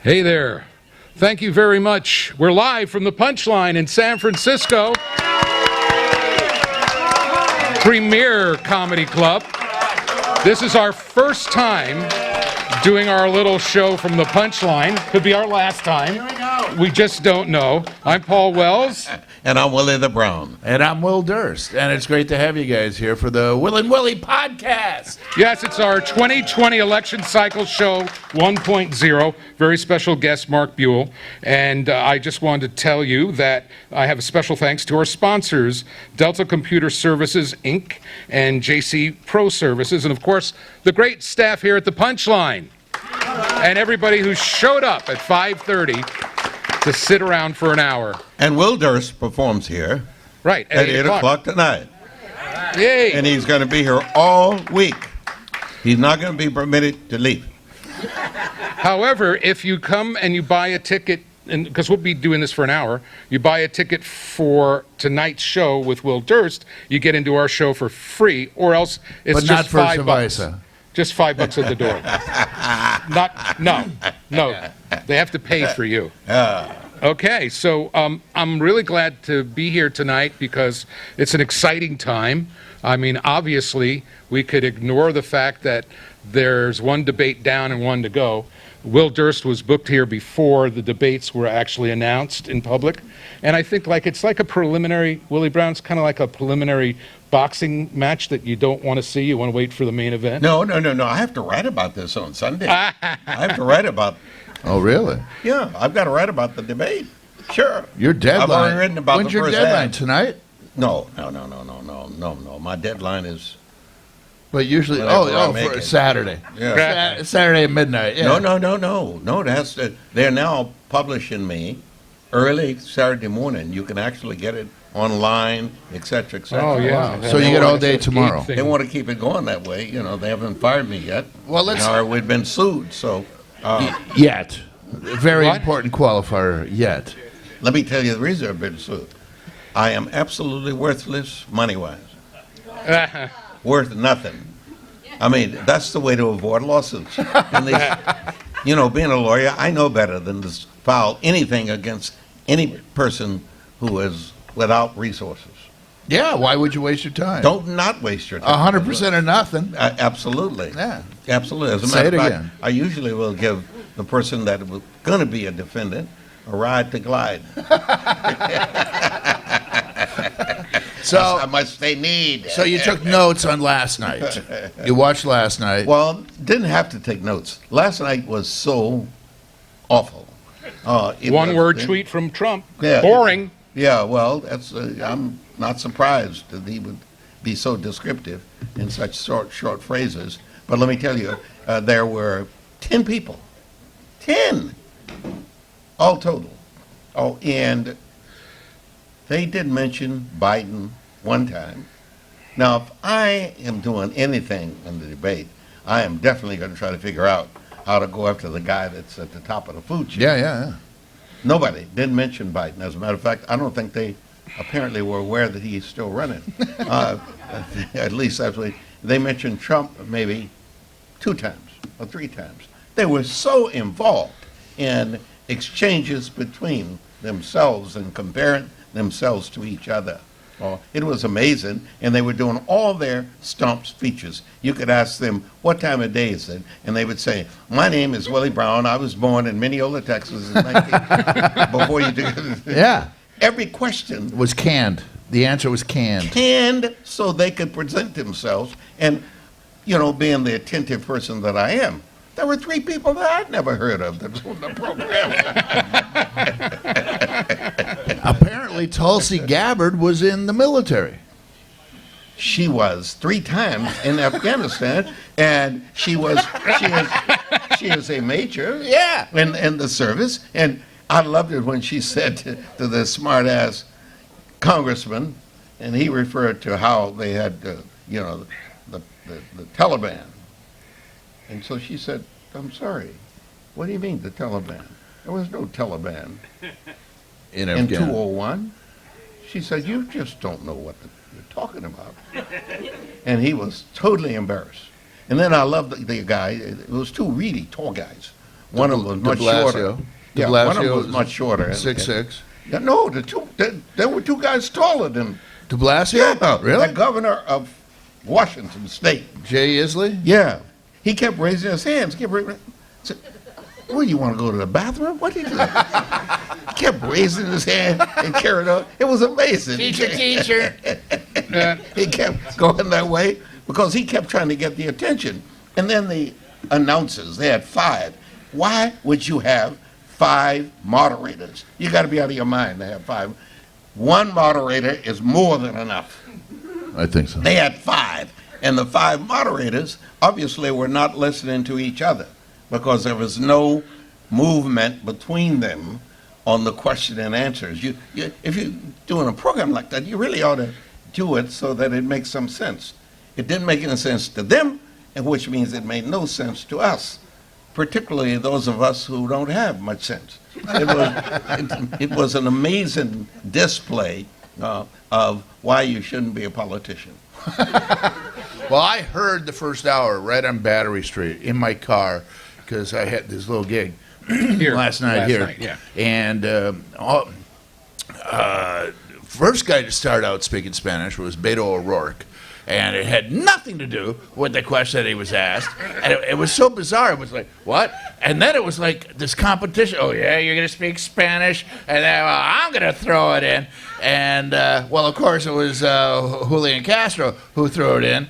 Hey there. Thank you very much. We're live from the Punchline in San Francisco. Premier Comedy Club. This is our first time doing our little show from the Punchline. Could be our last time. Here we go. We just don't know. I'm Paul Wells. And I'm Willie the Brown. And I'm Will Durst. And it's great to have you guys here for the Will and Willie podcast. Yes, it's our 2020 election cycle show 1.0. Very special guest, Mark Buell. And I just wanted to tell you that I have a special thanks to our sponsors, Delta Computer Services, Inc., and JC Pro Services, and of course, the great staff here at the Punchline, and everybody who showed up at 5:30 to sit around for an hour. And Will Durst performs here Right, at 8 o'clock tonight. Yay! And he's going to be here all week. He's not going to be permitted to leave. However, if you come and you buy a ticket, because we'll be doing this for an hour, you buy a ticket for tonight's show with Will Durst, you get into our show for free, or else it's But not just for $5. Savisa. Just $5 at the door. No. They have to pay for you. Okay, so I'm really glad to be here tonight because it's an exciting time. I mean, obviously, we could ignore the fact that there's one debate down and one to go. Will Durst was booked here before the debates were actually announced in public. And I think it's like a preliminary, Willie Brown's kind of like a preliminary boxing match that you don't want to see. You want to wait for the main event. No. I have to write about this on Sunday. I have to write about... Oh, really? Yeah, I've got to write about the debate. Sure. Your deadline. I've already written about When's the your first deadline? half. Tonight? No. My deadline is... But usually, Whenever I make for it. Saturday. Yeah. Saturday at midnight. Yeah. No. They're now publishing me early Saturday morning. You can actually get it online, et cetera, et cetera. Oh, yeah. So you get all day tomorrow. They want to keep it going that way. You know, they haven't fired me yet. Well, let's- Or we've been sued, so... Yet. Very What? important qualifier, yet. Let me tell you the reason I've been sued. I am absolutely worthless money-wise. Worth nothing. I mean, that's the way to avoid lawsuits. And being a lawyer, I know better than to file anything against any person who is without resources. Yeah, why would you waste your time? Don't not waste your time. 100% or nothing. Absolutely. Yeah. Absolutely. As a Say matter it of fact, again. I usually will give the person that was going to be a defendant a ride to glide. So, How much they need. so you took notes on last night. You watched last night. Well, didn't have to take notes. Last night was so awful. One-word tweet from Trump. Yeah. Boring. Yeah, well, that's. I'm not surprised that he would be so descriptive in such short phrases. But let me tell you, there were 10 people, 10, all total. Oh, and they did mention Biden one time. Now, if I am doing anything in the debate, I am definitely going to try to figure out how to go after the guy that's at the top of the food chain. Yeah. Nobody didn't mention Biden. As a matter of fact, I don't think they apparently were aware that he's still running. At least that's what they mentioned Trump maybe 2 times or 3 times. They were so involved in exchanges between themselves and comparing themselves to each other. Oh, it was amazing, and they were doing all their stump speeches. You could ask them, what time of day is it? And they would say, my name is Willie Brown. I was born in Mineola, Texas, in 19... before you do... Yeah. Every question It was canned. The answer was canned. canned so they could present themselves. And, being the attentive person that I am, there were 3 people that I'd never heard of that was on the program. Apparently, Tulsi Gabbard was in the military. She was 3 times in Afghanistan, and she is a major, Yeah. in the service. And I loved it when she said to the smart-ass congressman, and he referred to how they had, the Taliban. And so she said, I'm sorry, what do you mean the Taliban? There was no Taliban In in Afghanistan. 201. She said, you just don't know what you're talking about. And he was totally embarrassed. And then I loved the guy. It was 2 really tall guys. One of them was much shorter. Yeah, one of them was much shorter. 6'6". Yeah, no, there were two guys taller than De Blasio? yeah, Really? the governor of Washington State. Jay Isley? Yeah, he kept raising his hands. Said, "Well, you want to go to the bathroom? What are you doing?" He kept raising his hand and carried on. It was amazing. Teacher. He kept going that way because he kept trying to get the attention. And then the announcers, they had 5. Why would you have 5 moderators? You got to be out of your mind to have 5. One moderator is more than enough. I think so. They had 5. And the 5 moderators obviously were not listening to each other because there was no movement between them on the question and answers. If you're doing a program like that, you really ought to do it so that it makes some sense. It didn't make any sense to them, and which means it made no sense to us, particularly those of us who don't have much sense. It was an amazing display of why you shouldn't be a politician. Well, I heard the first hour right on Battery Street in my car because I had this little gig last night. Yeah. And first guy to start out speaking Spanish was Beto O'Rourke. And it had nothing to do with the question that he was asked. And it was so bizarre. It was like, what? And then it was like this competition. Oh, yeah, you're going to speak Spanish? And then, well, I'm going to throw it in. And, well, of course, it was Julian Castro who threw it in,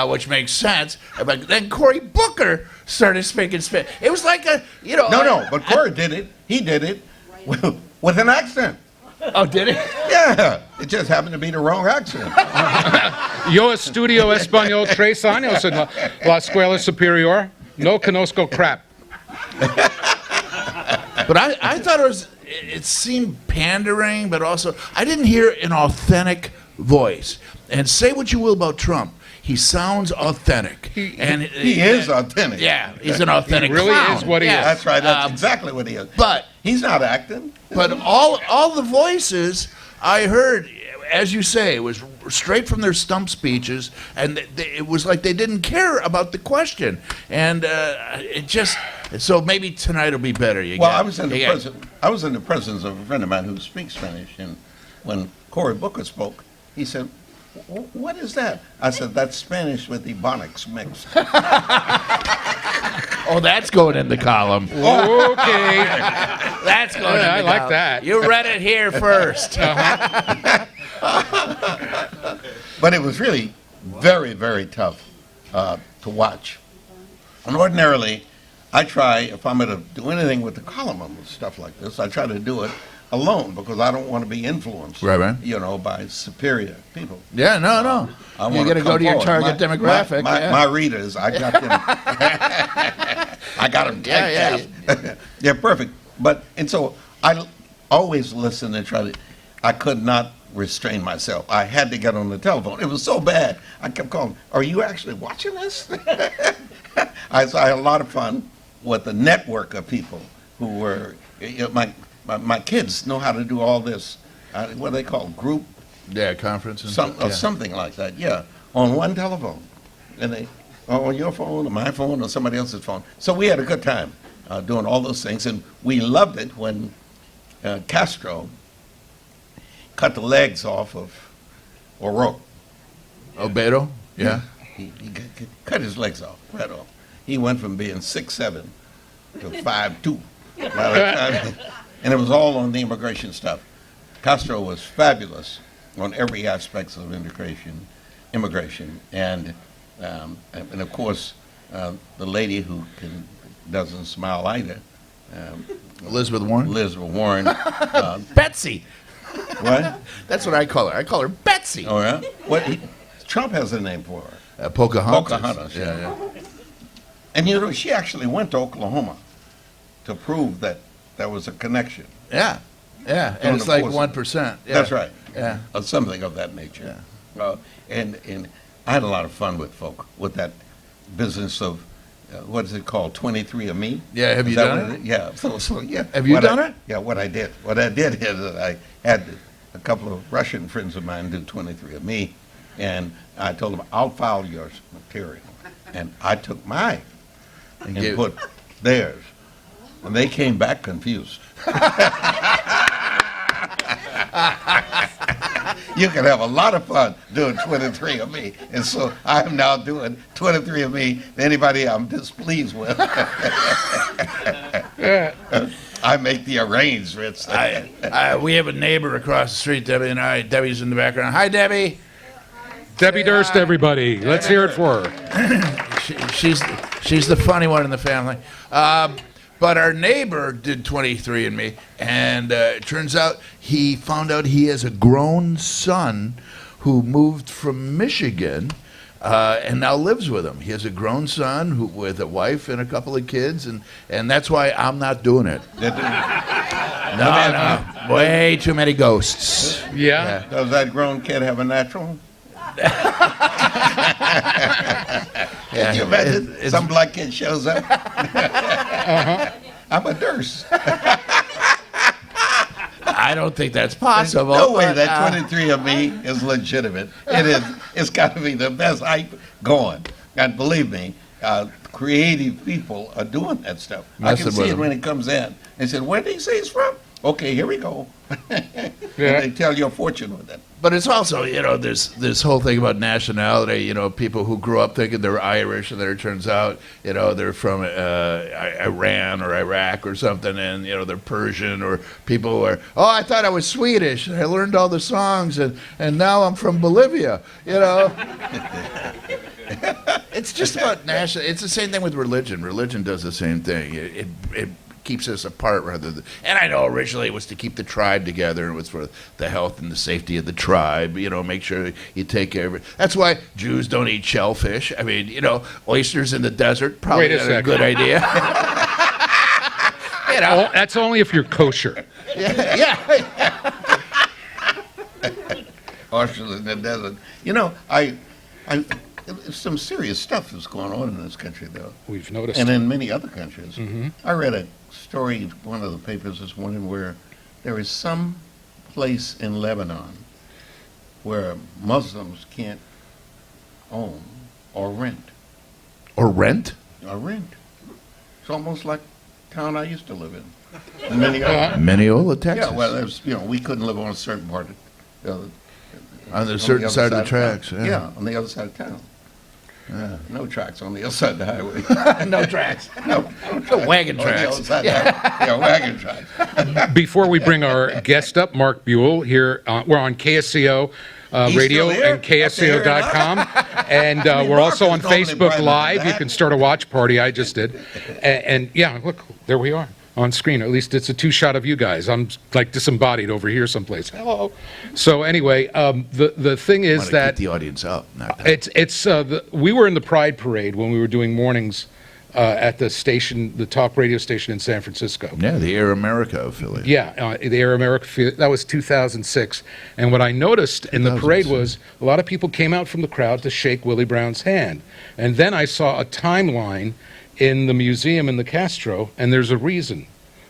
which makes sense. But then Cory Booker started speaking Spanish. It was like But Cory did it. He did it with an accent. Oh, did he? Yeah, it just happened to be the wrong accent. Yo estudio español 3 años en la escuela superior. No conozco crap. But I thought it seemed pandering, but also I didn't hear an authentic voice. And say what you will about Trump, he sounds authentic. He is authentic. Yeah, he's an authentic He really clown. is what he is. That's right. That's exactly what he is. But he's not acting. But all the voices I heard, as you say, it was straight from their stump speeches, and it was like they didn't care about the question. And so maybe tonight will be better. I was in the presence of a friend of mine who speaks Spanish, and when Cory Booker spoke, he said, "What is that?" I said, "That's Spanish with Ebonics mixed." Oh, that's going in the column. Okay. That's going in the I like column. that. You read it here first. But it was really very, very tough to watch. And ordinarily, I try, if I'm going to do anything with the column and stuff like this, I try to do it alone because I don't want to be influenced, Right. by superior people. Yeah, no. You got to go to your target demographic. My readers, I got them. I got them typed out. They're perfect. And so I always listen and try to. I could not restrain myself. I had to get on the telephone. It was so bad. I kept calling. Are you actually watching this? I had a lot of fun with the network of people who were. My kids know how to do all this. What do they call group? Yeah, conference and Something like that. Yeah, on one telephone, and they on your phone or my phone or somebody else's phone. So we had a good time doing all those things, and we loved it when Castro cut the legs off of O'Rourke. Beto? Yeah. He cut his legs off, right off. He went from being 6'7" to 5'2". And it was all on the immigration stuff. Castro was fabulous on every aspect of immigration, and of course the lady who doesn't smile either, Elizabeth Warren? Elizabeth Warren. Betsy. What? That's what I call her. I call her Betsy. Oh yeah. Trump has a name for her. Pocahontas. Pocahontas. Yeah. And she actually went to Oklahoma to prove that there was a connection. Yeah. And it's like 1%. Yeah. That's right. Yeah. Something of that nature. Yeah. And I had a lot of fun with folk with that business of what is it called? 23andMe. Yeah. Have you done it? Yeah. So yeah. Have you done it? Yeah. What I did is that I had a couple of Russian friends of mine do 23andMe, and I told them I'll file your material, and I took mine and put theirs. And they came back confused. You can have a lot of fun doing 23 of me. And so I'm now doing 23 of me, anybody I'm displeased with. I make the arrangements. We have a neighbor across the street, Debbie and I. Debbie's in the background. Hi, Debbie. Debbie Durst, everybody. Let's hear it for her. She's the funny one in the family. But our neighbor did 23andMe, and it turns out he found out he has a grown son who moved from Michigan and now lives with him. He has a grown son with a wife and a couple of kids, and that's why I'm not doing it. No. Way too many ghosts. Yeah. Does that grown kid have a natural? Can you imagine some black kid shows up? I'm a Durst. I don't think that's possible. No way that 23 of me is legitimate. It is. It's got to be the best hype going. And believe me, creative people are doing that stuff. I can see it when it comes in. They said, "Where did he say he's from?" Okay, here we go. And they tell your fortune with it. But it's also, there's this whole thing about nationality, people who grew up thinking they're Irish and then it turns out, they're from Iran or Iraq or something, and, they're Persian, or people who are, I thought I was Swedish and I learned all the songs and now I'm from Bolivia, It's just about national. It's the same thing with religion. Religion does the same thing. It keeps us apart rather than. And I know originally it was to keep the tribe together. It was for the health and the safety of the tribe. Make sure you take care of it. That's why Jews don't eat shellfish. I mean, oysters in the desert probably not a good idea. That's only if you're kosher. Yeah. Oysters in the desert. Some serious stuff is going on in this country, though. We've noticed. And in many other countries. Mm-hmm. I read a story in one of the papers this morning where there is some place in Lebanon where Muslims can't own or rent. Or rent? Or rent. It's almost like the town I used to live in. Mineola, Texas. Yeah, well, there's, we couldn't live on a certain part of on a certain side of the tracks. Yeah, on the other side of town. No tracks on the other side of the highway. No tracks. No wagon on the tracks. other side yeah, wagon tracks. Before we bring our guest up, Mark Buell, here, we're on KSCO radio and KSCO.com. And we're also on Facebook Live. You can start a watch party. I just did. And yeah, look, there we are on screen. At least it's a two-shot of you guys. I'm like disembodied over here someplace. Hello. So anyway, the thing is that keep the audience up. We were in the Pride Parade when we were doing mornings at the station, the talk radio station in San Francisco. Yeah, the Air America affiliate. Yeah, the Air America affiliate. That was 2006. And what I noticed in the parade was a lot of people came out from the crowd to shake Willie Brown's hand. And then I saw a timeline in the museum in the Castro, and there's a reason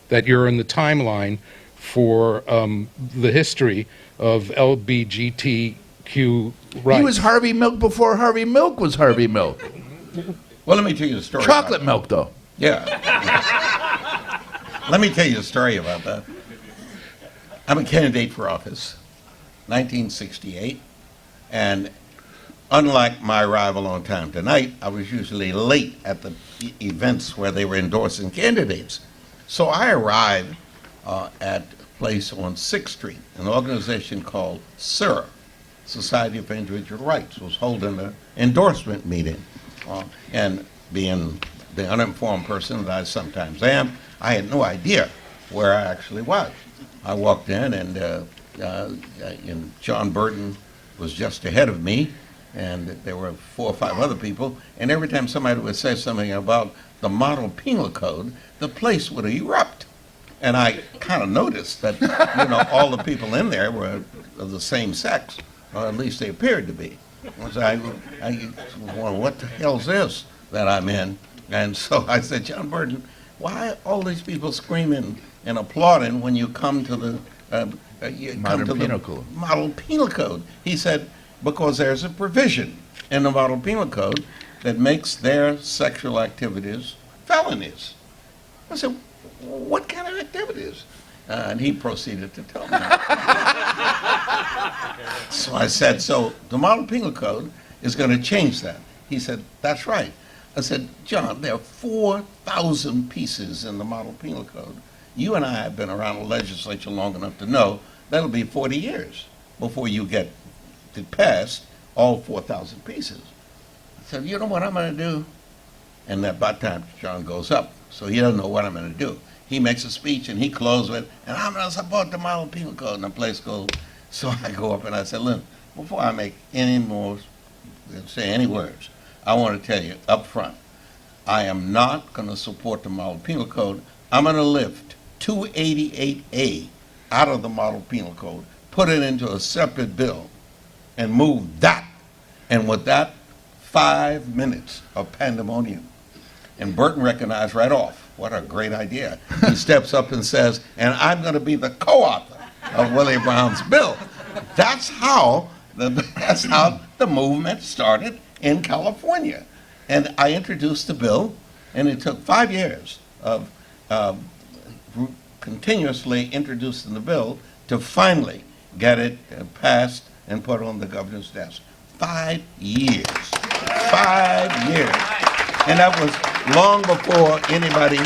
that you're in the timeline for the history of LBGTQ rights. He was Harvey Milk before Harvey Milk was Harvey Milk. Well, let me tell you a story. Chocolate milk, though. Yeah. Let me tell you a story about that. I'm a candidate for office, 1968, and unlike my arrival on time tonight, I was usually late at the events where they were endorsing candidates. So I arrived at a place on 6th Street, an organization called SIRA, Society for Individual Rights, was holding an endorsement meeting. And being the uninformed person that I sometimes am, I had no idea where I actually was. I walked in, and John Burton was just ahead of me, and there were 4 or 5 other people, and every time somebody would say something about the model penal code, the place would erupt. And I kind of noticed that, all the people in there were of the same sex, or at least they appeared to be. So well, what the hell's this that I'm in? And so I said, John Burton, why all these people screaming and applauding when you come to the model penal code? He said, because there's a provision in the model penal code that makes their sexual activities felonies. I said, what kind of activities? And he proceeded to tell me. So I said, so the model penal code is going to change that. He said, that's right. I said, John, there are 4,000 pieces in the model penal code. You and I have been around the legislature long enough to know that'll be 40 years before you get it passed, all 4,000 pieces. I said, you know what I'm going to do? And at that time, John goes up, so he doesn't know what I'm going to do. He makes a speech, and he closes with, and I'm going to support the model penal code, and the place goes. So I go up, and I said, listen, before I make any more, say any words, I want to tell you up front, I am not going to support the model penal code. I'm going to lift 288A out of the model penal code, put it into a separate bill, and move that. And with that, 5 minutes of pandemonium. And Burton recognized right off, what a great idea. He steps up and says, and I'm going to be the co-author of Willie Brown's bill. That's how the movement started in California. And I introduced the bill, and it took 5 years of continuously introducing the bill to finally get it passed and put on the governor's desk. 5 years. 5 years. And that was long before anybody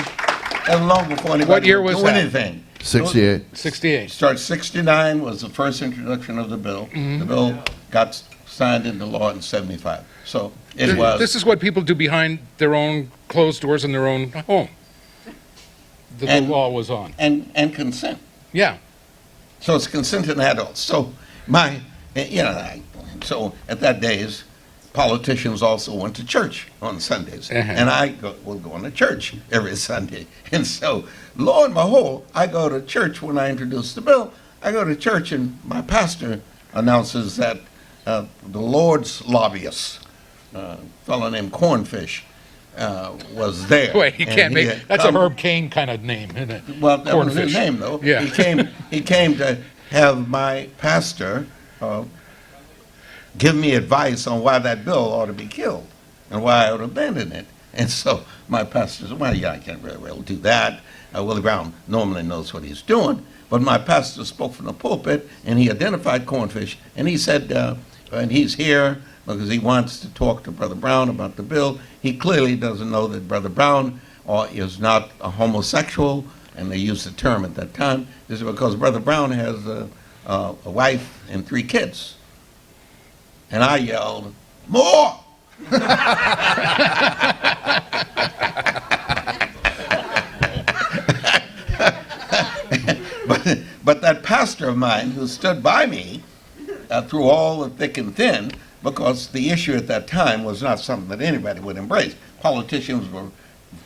What year was would do that? anything. 68. 68. Start 69 was the first introduction of the bill. The bill got signed into law in 75. So it was. This is what people do behind their own closed doors in their own home. The And- law was on. and consent. Yeah. So it's consenting adults. So so at that days, politicians also went to church on Sundays. And I was going to church every Sunday. And so, lo and behold, I go to church when I introduce the bill. I go to church and my pastor announces that the Lord's lobbyist, a fellow named Cornfish, was there. Wait, you And can't he make, had that's a come- Herb Cain kind of name, isn't it? Well, that was Cornfish. his name, though. Yeah. He came to have my pastor give me advice on why that bill ought to be killed and why I ought to abandon it. And so my pastor said, well, yeah, I can't really well do that. Willie Brown normally knows what he's doing. But my pastor spoke from the pulpit, and he identified Cornfish, and he said, and he's here because he wants to talk to Brother Brown about the bill. He clearly doesn't know that Brother Brown is not a homosexual, and they used the term at that time. This is because Brother Brown has a wife and 3 kids. And I yelled, more! But that pastor of mine who stood by me through all the thick and thin, because the issue at that time was not something that anybody would embrace. Politicians were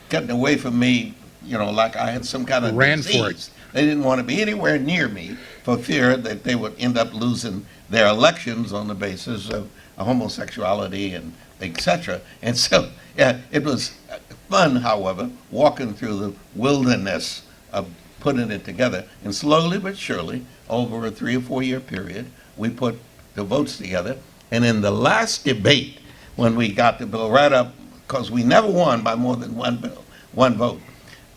getting away from me, like I had some kind of Ran disease. for it. They didn't want to be anywhere near me for fear that they would end up losing their elections on the basis of homosexuality and et cetera. And so, yeah, it was fun, however, walking through the wilderness of putting it together. And slowly but surely, over a 3 or 4 year period, we put the votes together. And in the last debate, when we got the bill right up, because we never won by more than one vote,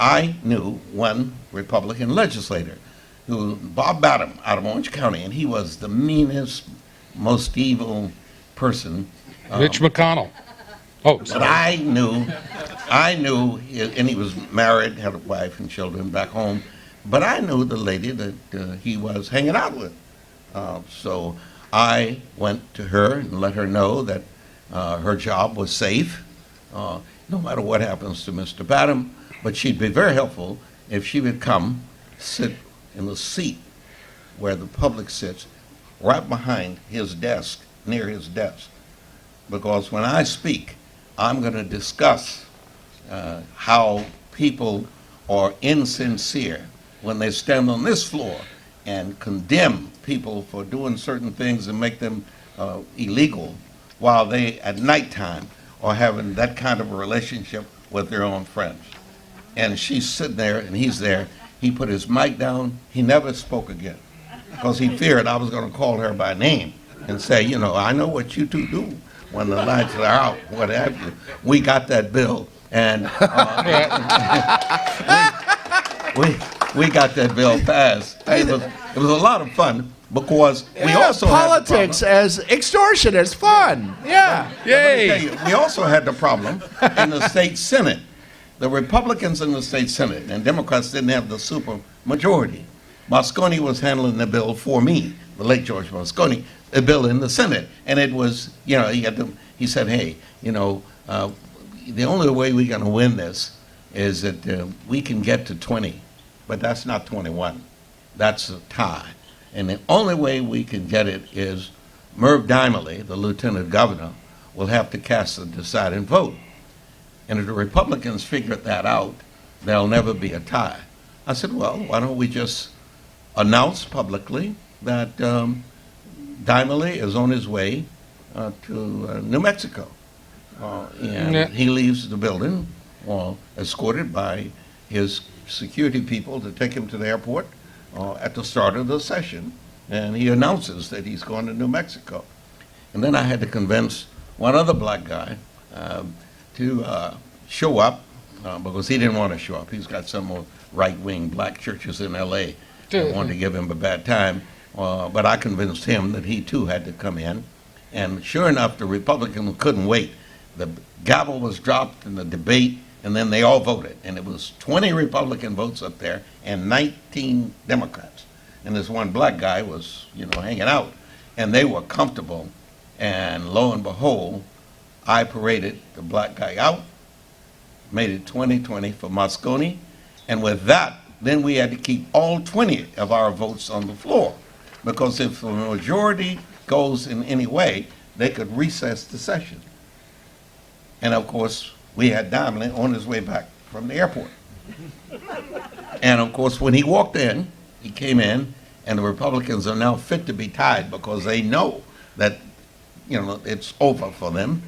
I knew one Republican legislator, Bob Badham, out of Orange County, and he was the meanest, most evil person. Mitch McConnell. Oh, But sorry. I knew, and he was married, had a wife and children back home, but I knew the lady that he was hanging out with. So I went to her and let her know that her job was safe, no matter what happens to Mr. Badham, but she'd be very helpful if she would come sit in the seat where the public sits, right behind his desk, near his desk. Because when I speak, I'm going to discuss how people are insincere when they stand on this floor and condemn people for doing certain things and make them illegal, while they, at nighttime, are having that kind of a relationship with their own friends. And she's sitting there, and he's there. He put his mic down. He never spoke again because he feared I was going to call her by name and say, I know what you two do when the lights are out, what have you. We got that bill. And we got that bill passed. It was a lot of fun because we also politics as extortion as fun. Yeah. Yay! we also had the problem in the state Senate. The Republicans in the state Senate and Democrats didn't have the super majority. Moscone was handling the bill for me, the late George Moscone, the bill in the Senate. And it was, he said, hey, the only way we're going to win this is that we can get to 20, but that's not 21. That's a tie. And the only way we can get it is Merv Dimely, the lieutenant governor, will have to cast the deciding vote. And if the Republicans figure that out, there'll never be a tie. I said, well, why don't we just announce publicly that Dimely is on his way to New Mexico. And he leaves the building escorted by his security people to take him to the airport at the start of the session. And he announces that he's going to New Mexico. And then I had to convince one other black guy to show up because he didn't want to show up. He's got some more right-wing black churches in L.A. that wanted to give him a bad time. But I convinced him that he, too, had to come in. And sure enough, the Republicans couldn't wait. The gavel was dropped in the debate, and then they all voted. And it was 20 Republican votes up there and 19 Democrats. And this one black guy was, hanging out. And they were comfortable. And lo and behold, I paraded the black guy out, made it 20-20 for Moscone. And with that, then we had to keep all 20 of our votes on the floor. Because if the majority goes in any way, they could recess the session. And of course, we had Dimely on his way back from the airport. And of course, when he walked in, he came in, and the Republicans are now fit to be tied because they know that, it's over for them.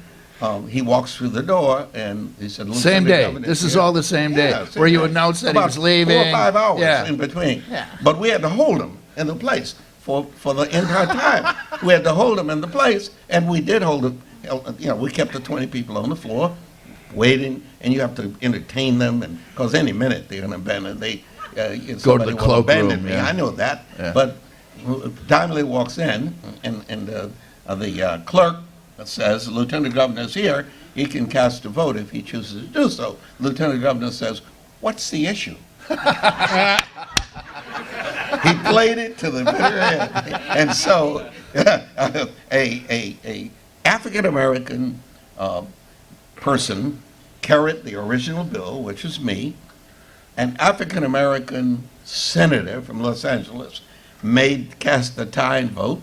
He walks through the door, and he said, Same day. This is all the same day. Yeah, same where you day. announced that About he was leaving. 4 or 5 hours Yeah. in between. Yeah. But we had to hold him in the place for the entire time. We had to hold him in the place, and we did hold him. We kept the 20 people on the floor waiting, and you have to entertain them, and because any minute they're going to abandon. Go to the cloakroom. Me. Yeah. I know that. Yeah. But Dimely walks in, and the clerk says, the lieutenant governor is here. He can cast a vote if he chooses to do so. The lieutenant governor says, "What's the issue?" He played it to the bitter end. And so a African American person carried the original bill, which is me. An African American senator from Los Angeles cast the tying vote,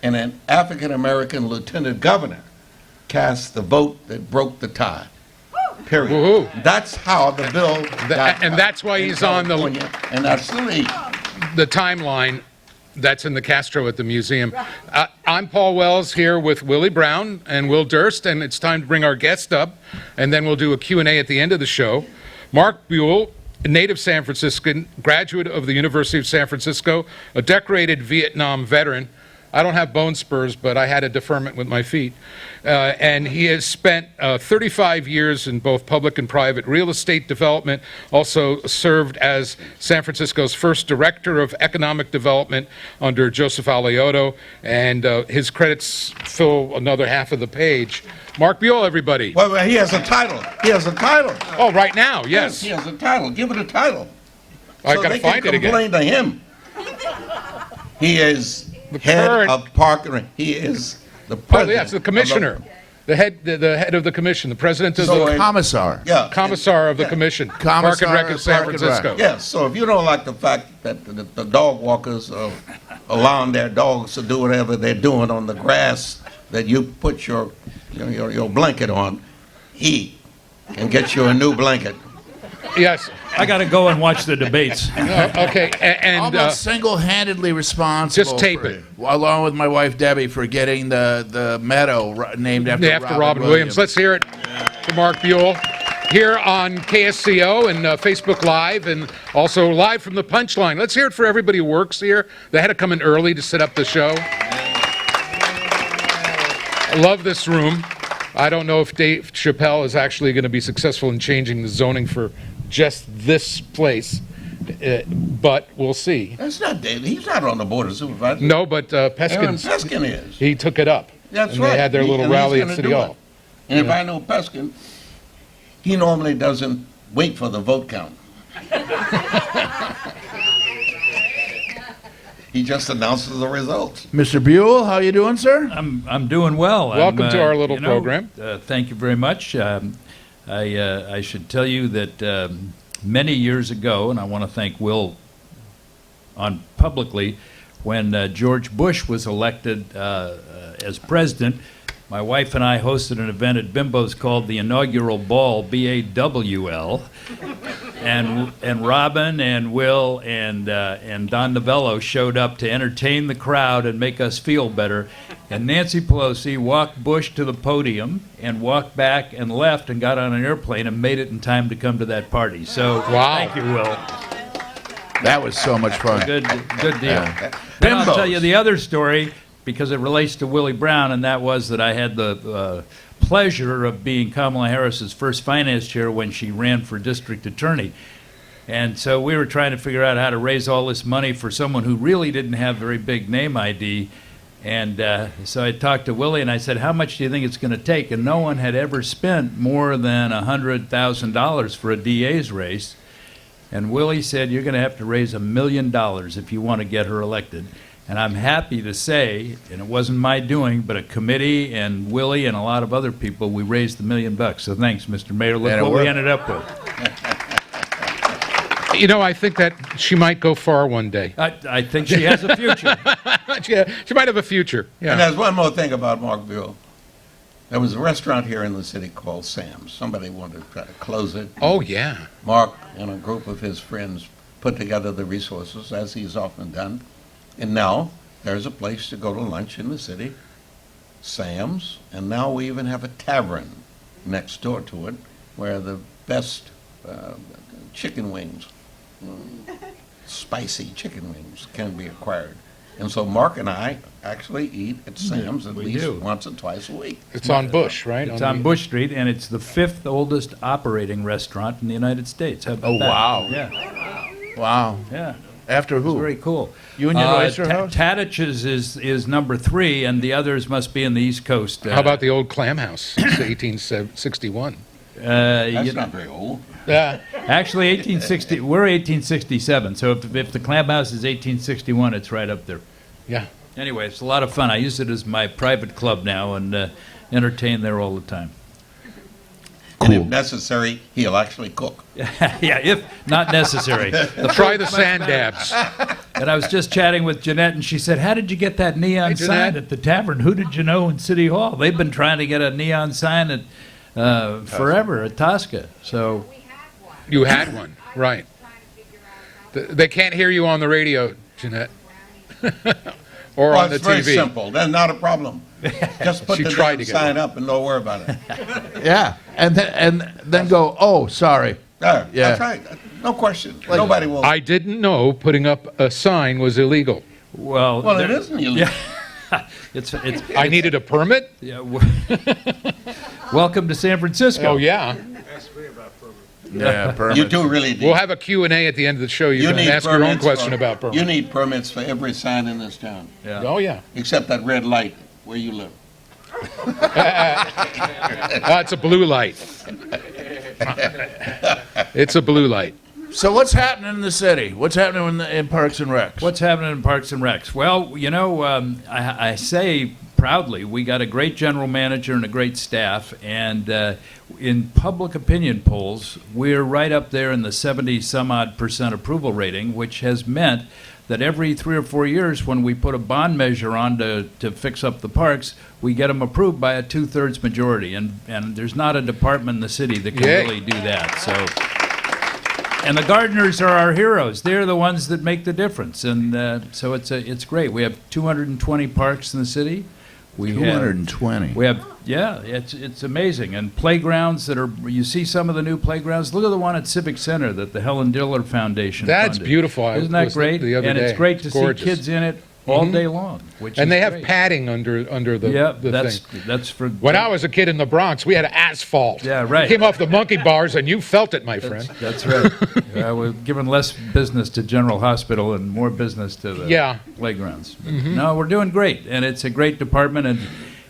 and an African American lieutenant governor cast the vote that broke the tie. Period. Woohoo. That's how the bill got and that's why in he's on California, and that's the lead. the timeline that's in the Castro at the museum. I'm Paul Wells here with Willie Brown and Will Durst, and it's time to bring our guest up, and then we'll do a Q&A at the end of the show. Mark Buell, a native San Franciscan, graduate of the University of San Francisco, a decorated Vietnam veteran. I don't have bone spurs, but I had a deferment with my feet. And he has spent 35 years in both public and private real estate development, also served as San Francisco's first director of economic development under Joseph Alioto, and his credits fill another half of the page. Mark Buell, everybody. Well, he has a title. He has a title. Oh, right now, yes. He has a title. Give it a title. I gotta find it again. Complain to him. He is head current- of Park and Rec. He is the Oh, president. yes, the commissioner, the head of the commission, the president of So the Commissar. Yeah. commissar of the commission, Park and Rec in of San Park and Rec. Francisco. Yes, so if you don't like the fact that the dog walkers are allowing their dogs to do whatever they're doing on the grass that you put your blanket on, he can get you a new blanket. Yes. I got to go and watch the debates. Okay. And Almost single-handedly responsible. Just tape for- it. Along with my wife Debbie for getting the meadow named after Robin Williams. Let's hear it for Mark Buell here on KSCO and Facebook Live, and also live from the Punchline. Let's hear it for everybody who works here. They had to come in early to set up the show. I love this room. I don't know if Dave Chappelle is actually going to be successful in changing the zoning for just this place. but we'll see. That's not David. He's not on the board of supervisors. No, but Aaron Peskin, Peskin is. he took it up. That's and right. They had their little And he's rally at gonna City do Hall. it. And if I know Peskin, he normally doesn't wait for the vote count. He just announces the results. Mr. Buell, how you doing, sir? I'm doing well. Welcome to our little program. Thank you very much. I should tell you that many years ago, and I want to thank Will on publicly, when George Bush was elected as president, my wife and I hosted an event at Bimbo's called the Inaugural Ball, BAWL, and Robin and Will and Don Novello showed up to entertain the crowd and make us feel better. And Nancy Pelosi walked Bush to the podium and walked back and left and got on an airplane and made it in time to come to that party. So Wow. thank you, Will. That was so much fun. Good deal. Then I'll Bimbos. tell you the other story because it relates to Willie Brown, and that was that I had the pleasure of being Kamala Harris's first finance chair when she ran for district attorney. And so we were trying to figure out how to raise all this money for someone who really didn't have very big name ID. And so I talked to Willie and I said, how much do you think it's going to take? And no one had ever spent more than $100,000 for a DA's race. And Willie said, you're going to have to raise $1 million if you want to get her elected. And I'm happy to say, and it wasn't my doing, but a committee and Willie and a lot of other people, we raised $1 million. So thanks, Mr. Mayor. Look And it what we worked. ended up with. You know, I think that she might go far one day. I think she has a future. She might have a future. And Yeah. there's one more thing about Mark Buell. There was a restaurant here in the city called Sam's. Somebody wanted to try to close it. Oh, yeah. Mark and a group of his friends put together the resources, as he's often done. And now there's a place to go to lunch in the city, Sam's, and now we even have a tavern next door to it where the best chicken wings, spicy chicken wings, can be acquired. And so Mark and I actually eat at Sam's at we least do. once or twice a week. It's on Bush, right? It's on Bush Street, and it's the 5th oldest operating restaurant in the United States. How about Oh, that? wow. Yeah, Wow. yeah. After It's who? very cool. You and your oyster house? Tadich's is number 3, and the others must be in the East Coast. How about the old Clam House? It's 1861. That's not very old. Yeah. Actually, 1860. We're 1867. So if the Clam House is 1861, it's right up there. Yeah. Anyway, it's a lot of fun. I use it as my private club now and entertain there all the time. And if necessary, he'll actually cook. Yeah, if not necessary. Try the sand dabs. And I was just chatting with Jeanette, and she said, how did you get that neon Hey, Jeanette. sign at the tavern? Who did you know in City Hall? They've been trying to get a neon sign at forever at Tosca. So You had one, right. They can't hear you on the radio, Jeanette. Or Well, on the it's very TV. simple. That's not a problem. Just put She the tried damn to get sign up and don't worry about it. Yeah. And then go, oh, sorry. There, Yeah. That's right. No question. Nobody will. I didn't know putting up a sign was illegal. well, Well, it there- isn't illegal. It's I needed a permit? yeah, welcome to San Francisco. Oh, yeah. Yeah, permit. You do really need. We'll have a Q&A at the end of the show. You you can need ask your own permits question for- about permits. You need permits for every sign in this town, Yeah. Oh, yeah. except that red light where you live. It's a blue light. It's a blue light. So what's happening in the city? What's happening in Parks and Recs? What's happening in Parks and Recs? Well, you know, I say proudly, we got a great general manager and a great staff, and in public opinion polls, we're right up there in the 70-some-odd% approval rating, which has meant that every 3 or 4 years, when we put a bond measure on to fix up the parks, we get them approved by a 2/3 majority, and there's not a department in the city that can Yay. really do that. So. And the gardeners are our heroes. They're the ones that make the difference, and so it's great. We have 220 parks in the city. We have 220. it's amazing. And playgrounds that are, you see some of the new playgrounds. Look at the one at Civic Center that the Helen Diller Foundation That's funded. beautiful. I Isn't that was there great? the other And it's day. great to It's gorgeous. see kids in it all day long, which And is they have great. padding under the, Yeah, the that's thing. that's for When I was a kid in the Bronx, we had asphalt. Yeah, right. Came off the monkey bars, and you felt it, my friend. That's right. We're giving less business to General Hospital and more business to the Yeah. playgrounds. But no, we're doing great, and it's a great department,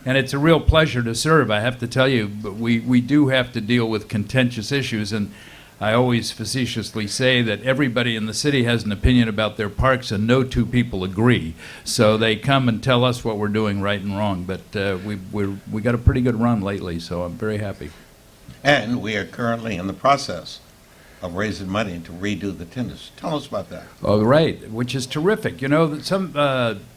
and it's a real pleasure to serve. I have to tell you, but we do have to deal with contentious issues, and I always facetiously say that everybody in the city has an opinion about their parks, and no two people agree. So they come and tell us what we're doing right and wrong. But we got a pretty good run lately, so I'm very happy. And we are currently in the process of raising money to redo the tennis. Tell us about that. Oh, right, which is terrific. You know, some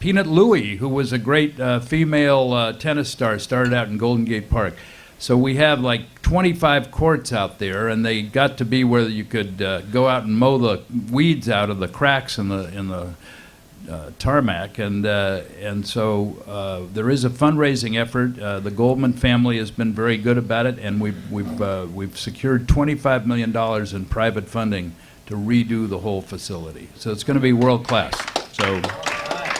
Peanut Louie, who was a great female tennis star, started out in Golden Gate Park. So we have like 25 courts out there, and they got to be where you could go out and mow the weeds out of the cracks in the tarmac, and so there is a fundraising effort. The Goldman family has been very good about it, and we've secured $25 million in private funding to redo the whole facility. So it's going to be world class. So,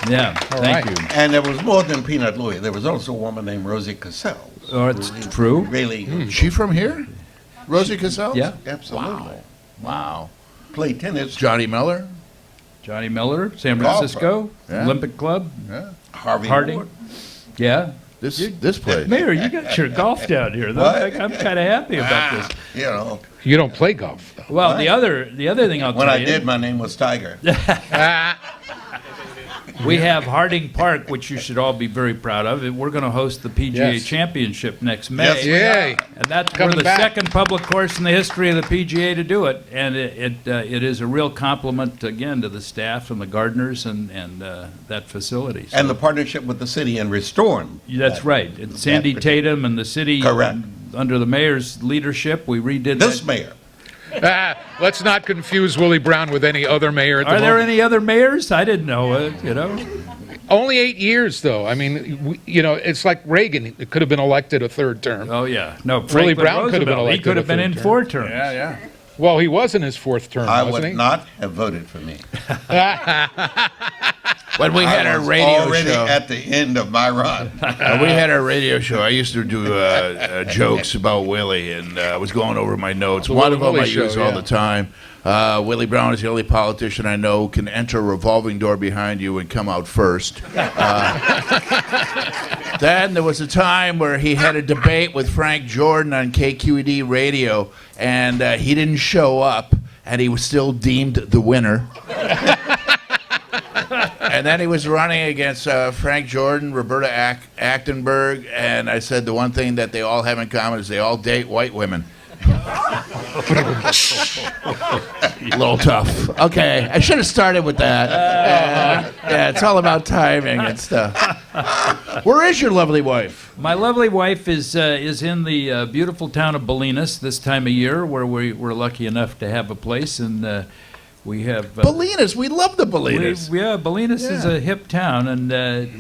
yeah, thank right. you. And there was more than Peanut Louie. There was also a woman named Rosie Cassell. Oh, it's true. Really, She from here? Rosie Cassell? Yeah, absolutely. Wow. Played tennis. Johnny Miller? Johnny Miller, San Golfer. Francisco, Yeah. Olympic Club. Yeah. Harvey Harding. Ward. Yeah. This place. Mayor, you got your golf down here. What? I'm kind of happy about this. You know, You don't play golf, though. Well, the other thing I'll when tell I you, did, my name was Tiger. we have Harding Park, which you should all be very proud of. We're going to host the PGA Yes. Championship next May. Yes, we Yay. And we're Coming the back. second public course in the history of the PGA to do it, and it is a real compliment again to the staff and the gardeners and that facility. So And the partnership with the city in restoring. that's that- right. And Sandy that- Tatum and the city, Correct. under the mayor's leadership, we redid This that. mayor. Let's not confuse Willie Brown with any other mayor at the Are there moment. any other mayors? I didn't know it. Only 8 years, though. I mean, it's like Reagan. It could have been elected a third term. Oh yeah, no. Willie Franklin Brown could have been Roosevelt, He elected could a have been third in term. 4 terms. Yeah. Well, he was in his fourth term, I wasn't would he? not have voted for me. When we had I our was radio already show. at the end of my run. We had our radio show. I used to do jokes about Willie, and I was going over my notes. The One of them Willie I show, use all yeah. the time. Willie Brown is the only politician I know who can enter a revolving door behind you and come out first. Then there was a time where he had a debate with Frank Jordan on KQED radio, and he didn't show up, and he was still deemed the winner. And then he was running against Frank Jordan, Roberta Achtenberg, and I said the one thing that they all have in common is they all date white women. A little tough. Okay, I should have started with that. Yeah, it's all about timing and stuff. Where is your lovely wife? My lovely wife is in the beautiful town of Bolinas this time of year, where we're lucky enough to have a place, and we have Bolinas. We love the Bolinas. Bolinas is a hip town, and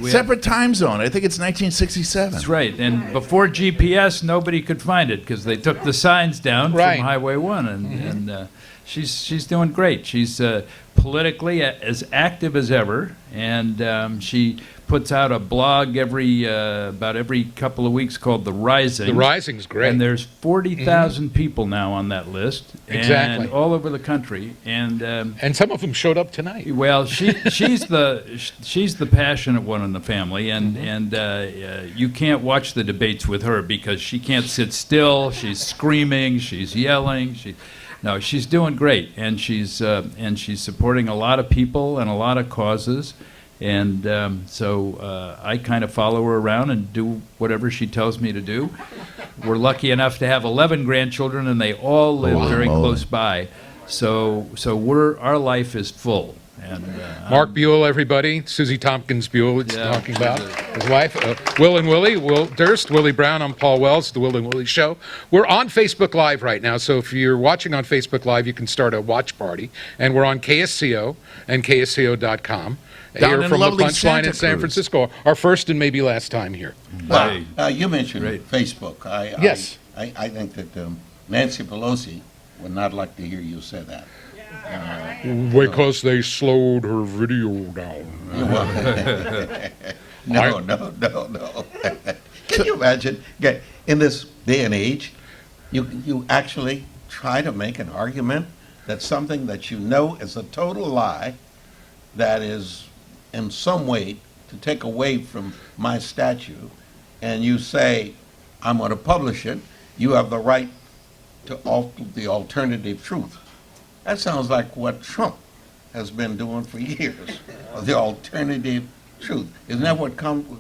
we have, Separate time zone. I think it's 1967. that's right. And before GPS, nobody could find it because they took the signs down Right. from Highway 1, and she's doing great. She's politically as active as ever, and she puts out a blog about every couple of weeks called The Rising. The Rising's great. And there's 40,000 people now on that list, Exactly. and all over the country. And And some of them showed up tonight. well, she's the passionate one in the family, and you can't watch the debates with her because she can't sit still. She's screaming, she's yelling. No, she's doing great, and she's supporting a lot of people and a lot of causes. And so I kind of follow her around and do whatever she tells me to do. We're lucky enough to have 11 grandchildren, and they all live very close by. So our life is full. And Mark Buell, everybody. Susie Tompkins Buell is Yeah. talking about his wife. Will and Willie, Will Durst, Willie Brown. I'm Paul Wells, The Will and Willie Show. We're on Facebook Live right now, so if you're watching on Facebook Live, you can start a watch party. And we're on KSCO and KSCO.com. Down Here in from the lovely Punchline Santa in San Cruz. Francisco. Our first and maybe last time here. Well, Hey. you mentioned Great. Facebook. Yes. I think that Nancy Pelosi would not like to hear you say that. Because they slowed her video down. No. Can you imagine? Okay, in this day and age, you actually try to make an argument that something that you know is a total lie, that is in some way to take away from my statue, and you say, I'm going to publish it, you have the right to alter the alternative truth. That sounds like what Trump has been doing for years, the alternative truth. Isn't that what,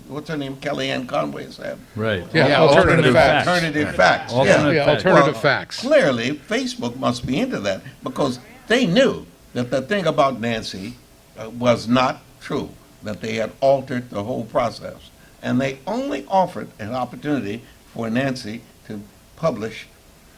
what's her name, Kellyanne Conway said? Right. Yeah, alternative facts. Alternative facts. Alternate Yeah, facts. alternative Well, facts. Clearly, Facebook must be into that because they knew that the thing about Nancy was not true, that they had altered the whole process. And they only offered an opportunity for Nancy to publish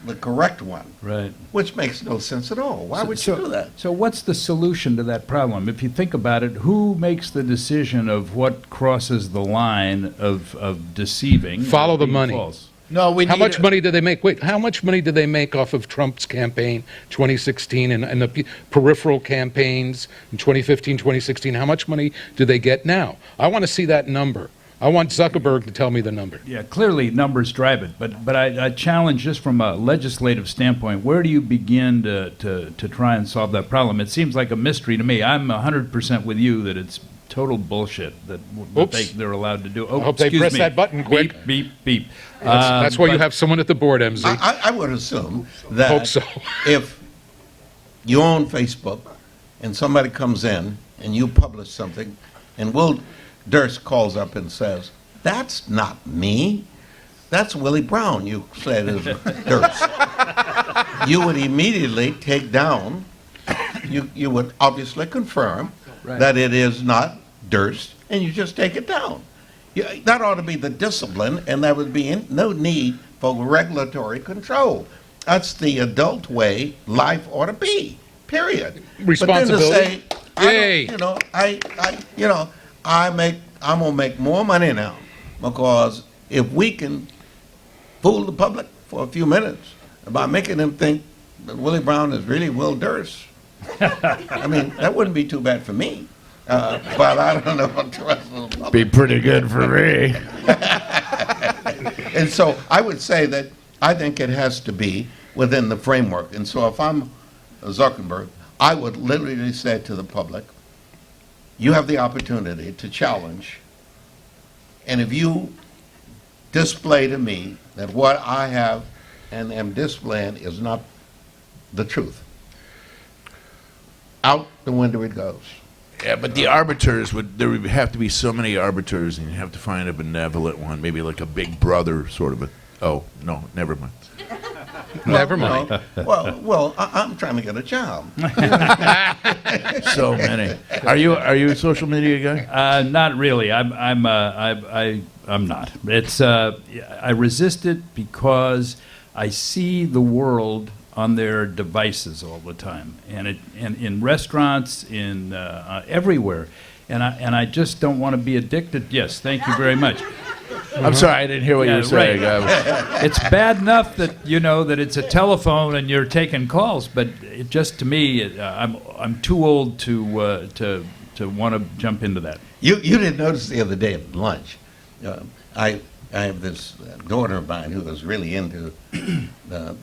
the correct one, Right. which makes no sense at all. Why would you do that? So what's the solution to that problem? If you think about it, who makes the decision of what crosses the line of deceiving? Follow or the being money. false? No, we How need much a- money did they make? Wait, how much money did they make off of Trump's campaign 2016 and the peripheral campaigns in 2015, 2016? How much money do they get now? I want to see that number. I want Zuckerberg to tell me the number. Yeah, clearly numbers drive it, but I challenge just from a legislative standpoint, where do you begin to try and solve that problem? It seems like a mystery to me. I'm 100% with you that it's total bullshit that Oops. they're allowed to do. Oh, I hope they excuse press me. that button quick. Beep, beep, beep. That's why you But- have someone at the board, MZ. I would assume that Hope so. if you own Facebook and somebody comes in and you publish something and Will Durst calls up and says, that's not me, that's Willie Brown, you said is Durst. You would immediately take down, you would obviously confirm Right. that it is not Durst, and you just take it down. That ought to be the discipline, and there would be no need for regulatory control. That's the adult way life ought to be, period. Responsibility. But then Yay. to say, I'm gonna make more money now, because if we can fool the public for a few minutes by making them think that Willie Brown is really Will Durst, I mean, that wouldn't be too bad for me. But I don't know about the rest of the public. Be pretty good for me. And so I would say that I think it has to be within the framework. And so if I'm Zuckerberg, I would literally say to the public, you have the opportunity to challenge, and if you display to me that what I have and am displaying is not the truth, out the window it goes. Yeah, but the arbiters there would have to be so many arbiters, and you have to find a benevolent one, maybe like a big brother sort of a. Oh no, never mind. Never mind. Well, I'm trying to get a job. So many. Are you a social media guy? Not really. I'm not. It's I resist it because I see the world on their devices all the time, and in restaurants, in everywhere, and I just don't want to be addicted. Yes, thank you very much. I'm sorry, I didn't hear what you Yeah, were saying. right. It's bad enough that that it's a telephone and you're taking calls, but it just to me, I'm too old to want to jump into that. You didn't notice the other day at lunch. I have this daughter of mine who is really into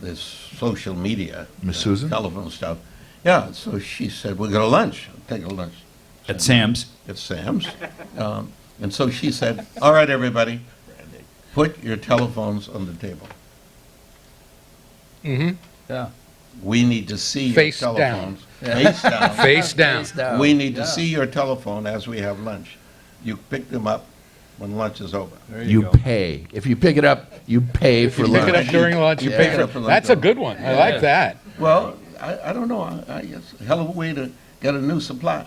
this social media, Miss Susan? telephone stuff. Yeah, so she said, "We'll go to lunch. Take a lunch At Sam's. at Sam's." And so she said, "All right, everybody, put your telephones on the table. Yeah. We need to see your Face down. telephones. Face down. Face down. We need to see your telephone as we have lunch. You pick them up when lunch is over." There You go. pay. If you pick it up, you pay for You lunch. pick it up during lunch. You Yeah. pay Pick it up for for. lunch. That's a good one. I like that. Well, I don't know. It's a hell of a way to get a new supply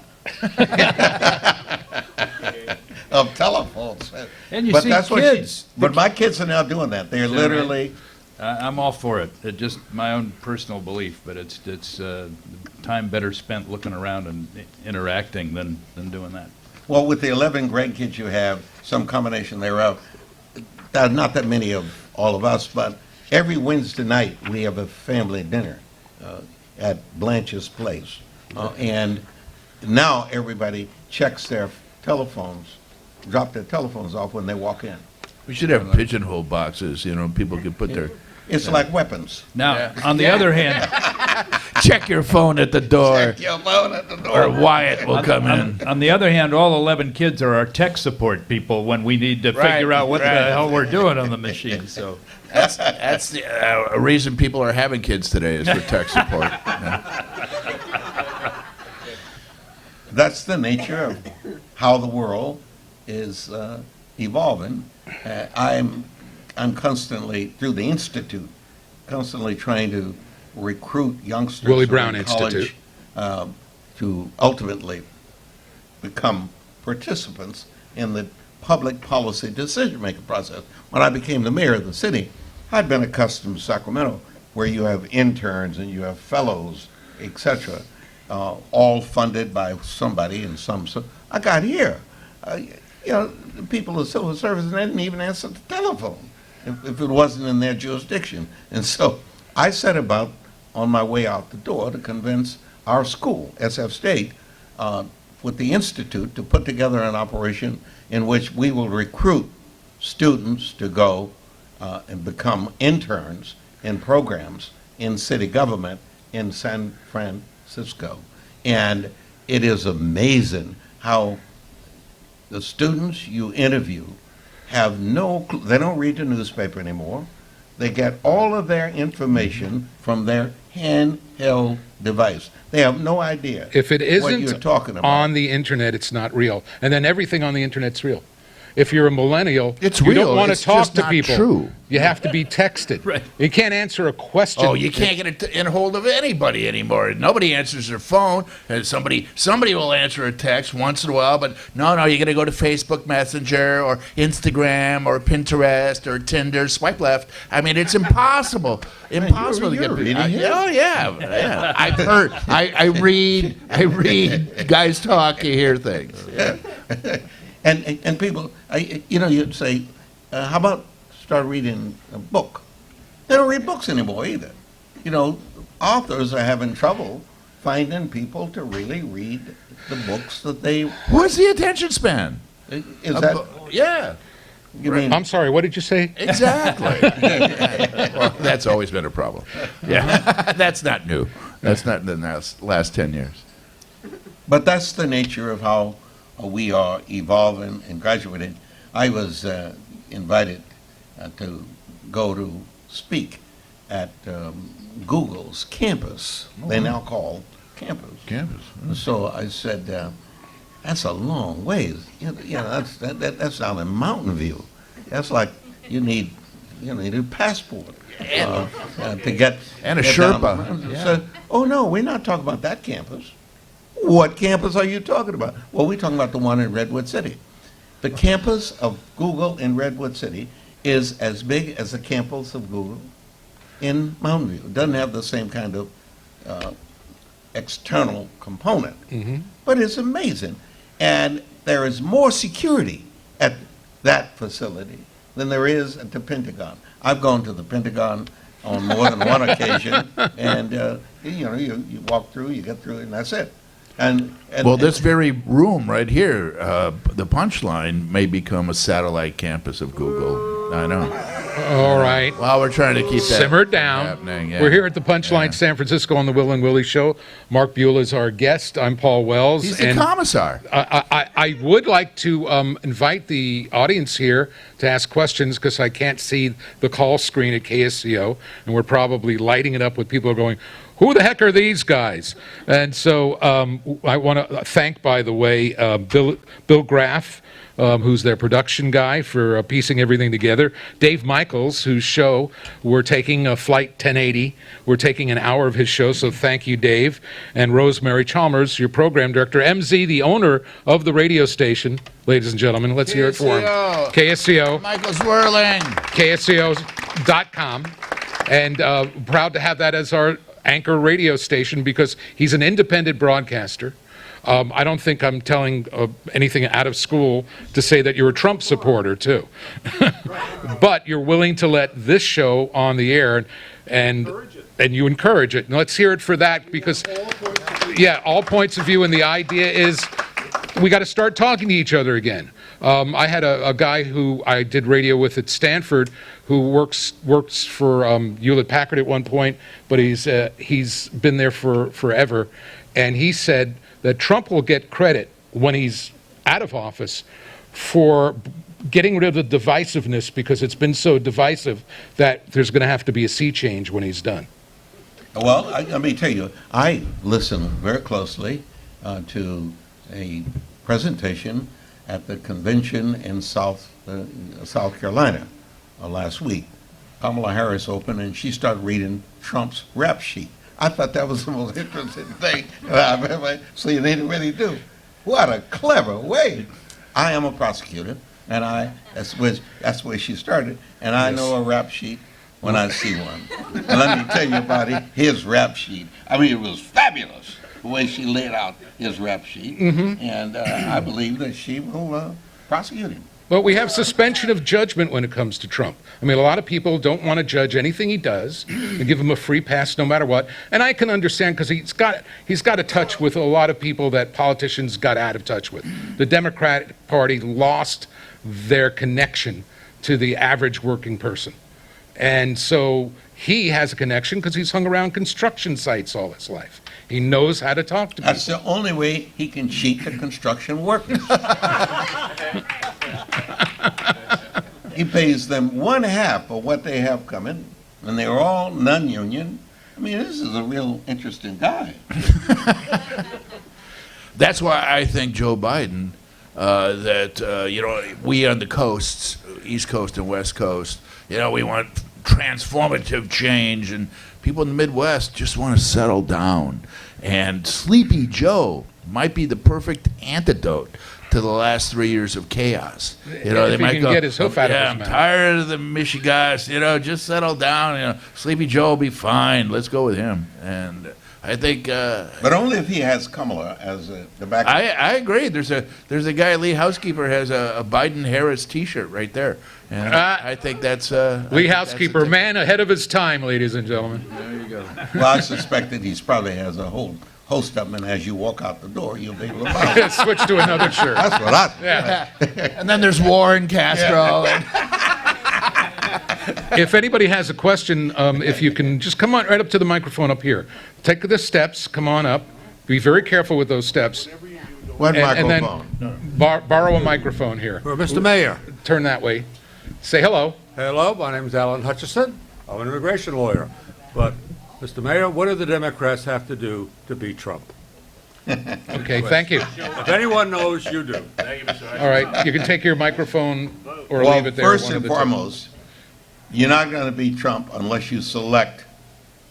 of telephones. And you But see that's what kids. but my kids are now doing that. They're literally. I'm all for it. It's just my own personal belief, but it's time better spent looking around and interacting than doing that. Well, with the 11 grandkids you have, some combination thereof, not that many of all of us, but every Wednesday night we have a family dinner at Blanche's place. And now everybody checks their telephones, drop their telephones off when they walk in. We should have pigeonhole boxes, people could put their... It's like weapons. Now, on the other hand, Check your phone at the door, Check your phone at the door. or Wyatt will come in. on the other hand, all 11 kids are our tech support people when we need to Right, figure out what right. the hell we're doing on the machine. So That's the reason people are having kids today is for tech support. That's the nature of how the world is evolving. I'm constantly, through the Institute, constantly trying to recruit youngsters Willie from Brown college, Institute. to ultimately become participants in the public policy decision-making process. When I became the mayor of the city, I'd been accustomed to Sacramento, where you have interns and you have fellows, et cetera, all funded by somebody in some. So I got here. The people of civil service, and they didn't even answer the telephone if it wasn't in their jurisdiction. And so I set about, on my way out the door, to convince our school, SF State, with the Institute, to put together an operation in which we will recruit students to go and become interns in programs in city government in San Francisco. And it is amazing how the students you interview have they don't read the newspaper anymore. They get all of their information from their handheld device. They have no idea If it what you're isn't talking about. on the internet, it's not real. And then everything on the internet's real. If you're a millennial, It's you real, don't want to it's talk just to not people. true. You have to be texted. Right. You can't answer a question. Oh, you can't get in hold of anybody anymore. Nobody answers their phone. And somebody will answer a text once in a while, but no, you got to go to Facebook Messenger or Instagram or Pinterest or Tinder. Swipe left. I mean, it's impossible. Impossible to get. you're reading it. Oh yeah. I've heard. I read. Guys talk. You hear things. Yeah. And people, you'd say, how about start reading a book? They don't read books anymore either. Authors are having trouble finding people to really read the books that they. What's the attention span? Is that? Yeah. You mean? I'm sorry, what did you say? Exactly. Well, that's always been a problem. Yeah, that's not new. That's not in the last 10 years. But that's the nature of how we are evolving and graduating. I was invited to go to speak at Google's campus. They now call campus. So I said, that's a long ways. That's down in Mountain View. That's like you need a passport to get And a get down the Sherpa. mountain. Yeah. So, oh no, we're not talking about that campus. What campus are you talking about? Well, we're talking about the one in Redwood City. The campus of Google in Redwood City is as big as the campus of Google in Mountain View. It doesn't have the same kind of external component, but it's amazing. And there is more security at that facility than there is at the Pentagon. I've gone to the Pentagon on more than one occasion, and you walk through, you get through, and that's it. And Well, this very room right here, the Punchline, may become a satellite campus of Google. I know. All right. Well, we're trying to keep that Simmer down. happening. Yeah. We're here at the Punchline Yeah. San Francisco on the Will and Willie Show. Mark Buell is our guest. I'm Paul Wells. He's the and commissar. I would like to invite the audience here to ask questions because I can't see the call screen at KSCO, and we're probably lighting it up with people going, who the heck are these guys? And so I want to thank, by the way, Bill Graff, who's their production guy, for piecing everything together. Dave Michaels, whose show we're taking, Flight 1080. We're taking an hour of his show, so thank you, Dave. And Rosemary Chalmers, your program director. MZ, the owner of the radio station. Ladies and gentlemen, let's hear it for him. KSCO. Michael Swirling. KSCO.com. And proud to have that as our anchor radio station because he's an independent broadcaster. I don't think I'm telling anything out of school to say that you're a Trump supporter, too. But you're willing to let this show on the air and you encourage it. And let's hear it for that because Yeah, all points of view, and the idea is we got to start talking to each other again. I had a guy who I did radio with at Stanford who works for Hewlett-Packard at one point, but he's been there for forever, and he said that Trump will get credit when he's out of office for getting rid of the divisiveness, because it's been so divisive that there's going to have to be a sea change when he's done. Well, let me tell you, I listened very closely to a presentation at the convention in South Carolina last week. Kamala Harris opened and she started reading Trump's rap sheet. I thought that was the most interesting thing I've ever seen anybody do. What a clever way. I am a prosecutor, and that's where she started, and I know a rap sheet when I see one. And let me tell you about his rap sheet. I mean, it was fabulous the way she laid out his rap sheet, and I believe that she will prosecute him. Well, we have suspension of judgment when it comes to Trump. I mean, a lot of people don't want to judge anything he does and give him a free pass no matter what. And I can understand, because he's got a touch with a lot of people that politicians got out of touch with. The Democratic Party lost their connection to the average working person. And so he has a connection because he's hung around construction sites all his life. He knows how to talk to people. That's the only way he can cheat the construction workers. He pays them 1/2 of what they have coming, and they're all non-union. I mean, this is a real interesting guy. That's why I think Joe Biden, we on the coasts, East Coast and West Coast, we want transformative change, and people in the Midwest just want to settle down. And Sleepy Joe might be the perfect antidote to the last 3 years of chaos. If he can get his hoof out of his I'm mouth. tired of the Michigas, just settle down. Sleepy Joe will be fine. Let's go with him. And I think, But only if he has Kamala as the backup. I agree. There's a guy, Lee Housekeeper, has a Biden-Harris T-shirt right there, and I think that's Lee Housekeeper, man ahead of his time, ladies and gentlemen. There you go. Well, I suspect that he's probably has a whole host of them, and as you walk out the door, you'll be able to buy it. Switch to another shirt. That's what I think. Yeah. And then there's Warren Castro. If anybody has a question, if you can just come on right up to the microphone up here. Take the steps, come on up. Be very careful with those steps. What And then microphone? borrow a microphone here. Mr. Mayor. Turn that way. Say hello. Hello, my name is Alan Hutchison. I'm an immigration lawyer. But, Mr. Mayor, what do the Democrats have to do to beat Trump? Okay, thank you. If anyone knows, you do. All right, you can take your microphone or Well, leave it there. first one of and the two. foremost, you're not going to beat Trump unless you select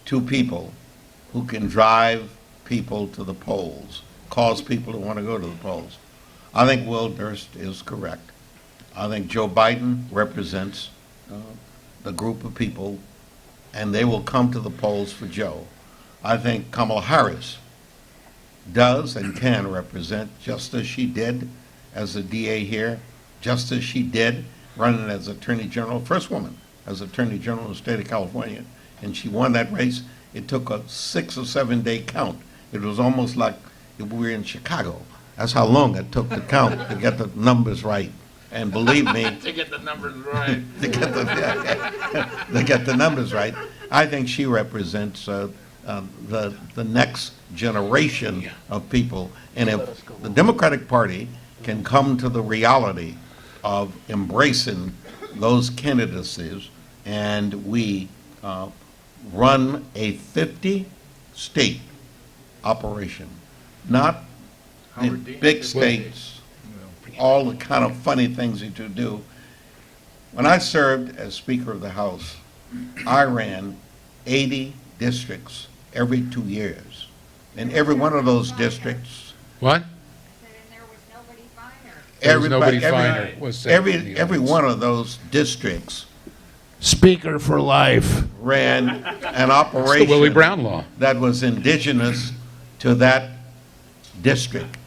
two people who can drive people to the polls, cause people to want to go to the polls. I think Will Durst is correct. I think Joe Biden represents the group of people, and they will come to the polls for Joe. I think Kamala Harris does and can represent, just as she did as a DA here, just as she did running as Attorney General, first woman as Attorney General in the state of California, and she won that race. It took a 6 or 7 day count. It was almost like if we were in Chicago. That's how long it took to count to get the numbers right. And believe me, To get the numbers right. to get the numbers right, I think she represents the next generation of people. And if the Democratic Party can come to the reality of embracing those candidacies, and we run a 50-state operation, not in big states, all the kind of funny things that you do. When I served as Speaker of the House, I ran 80 districts every 2 years. In every one of those districts, What? There was nobody finer, was said in the every audience. one of those districts Speaker for life. ran an It's the operation Willie Brown law. that was indigenous to that district.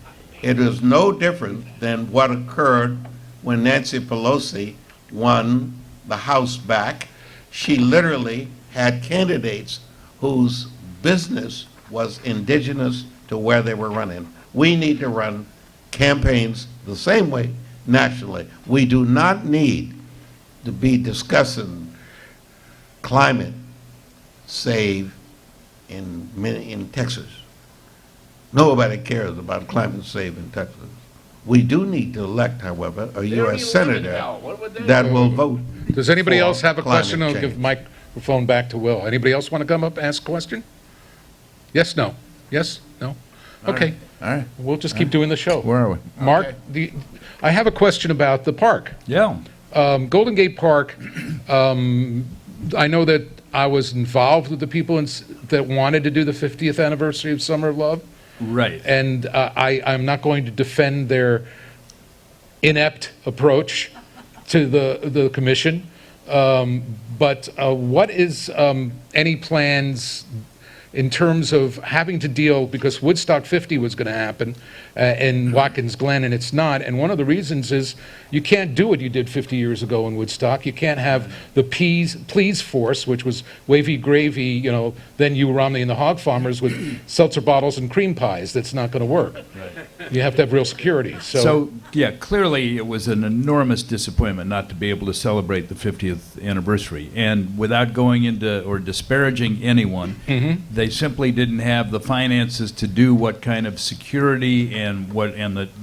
It is no different than what occurred when Nancy Pelosi won the House back. She literally had candidates whose business was indigenous to where they were running. We need to run campaigns the same way nationally. We do not need to be discussing climate save in Texas. Nobody cares about climate save in Texas. We do need to elect, however, a U.S. senator that will vote. Does anybody for else have a question? I'll climate give change. microphone back to Will. Anybody else want to come up and ask a question? Yes, no? Yes, no? Okay. All right. We'll just keep doing the show. Where are we? Mark, I have a question about the park. Yeah. Golden Gate Park, I know that I was involved with the people that wanted to do the 50th anniversary of Summer of Love, Right. and I'm not going to defend their inept approach to the commission, but what is any plans in terms of having to deal, because Woodstock 50 was going to happen in Watkins Glen, and it's not. And one of the reasons is you can't do what you did 50 years ago in Woodstock. You can't have the Please Force, which was wavy gravy, then you, Romney, and the hog farmers with seltzer bottles and cream pies. That's not going to work. You have to have real security. So, yeah, clearly it was an enormous disappointment not to be able to celebrate the 50th anniversary. And without going into or disparaging anyone, they simply didn't have the finances to do what kind of security and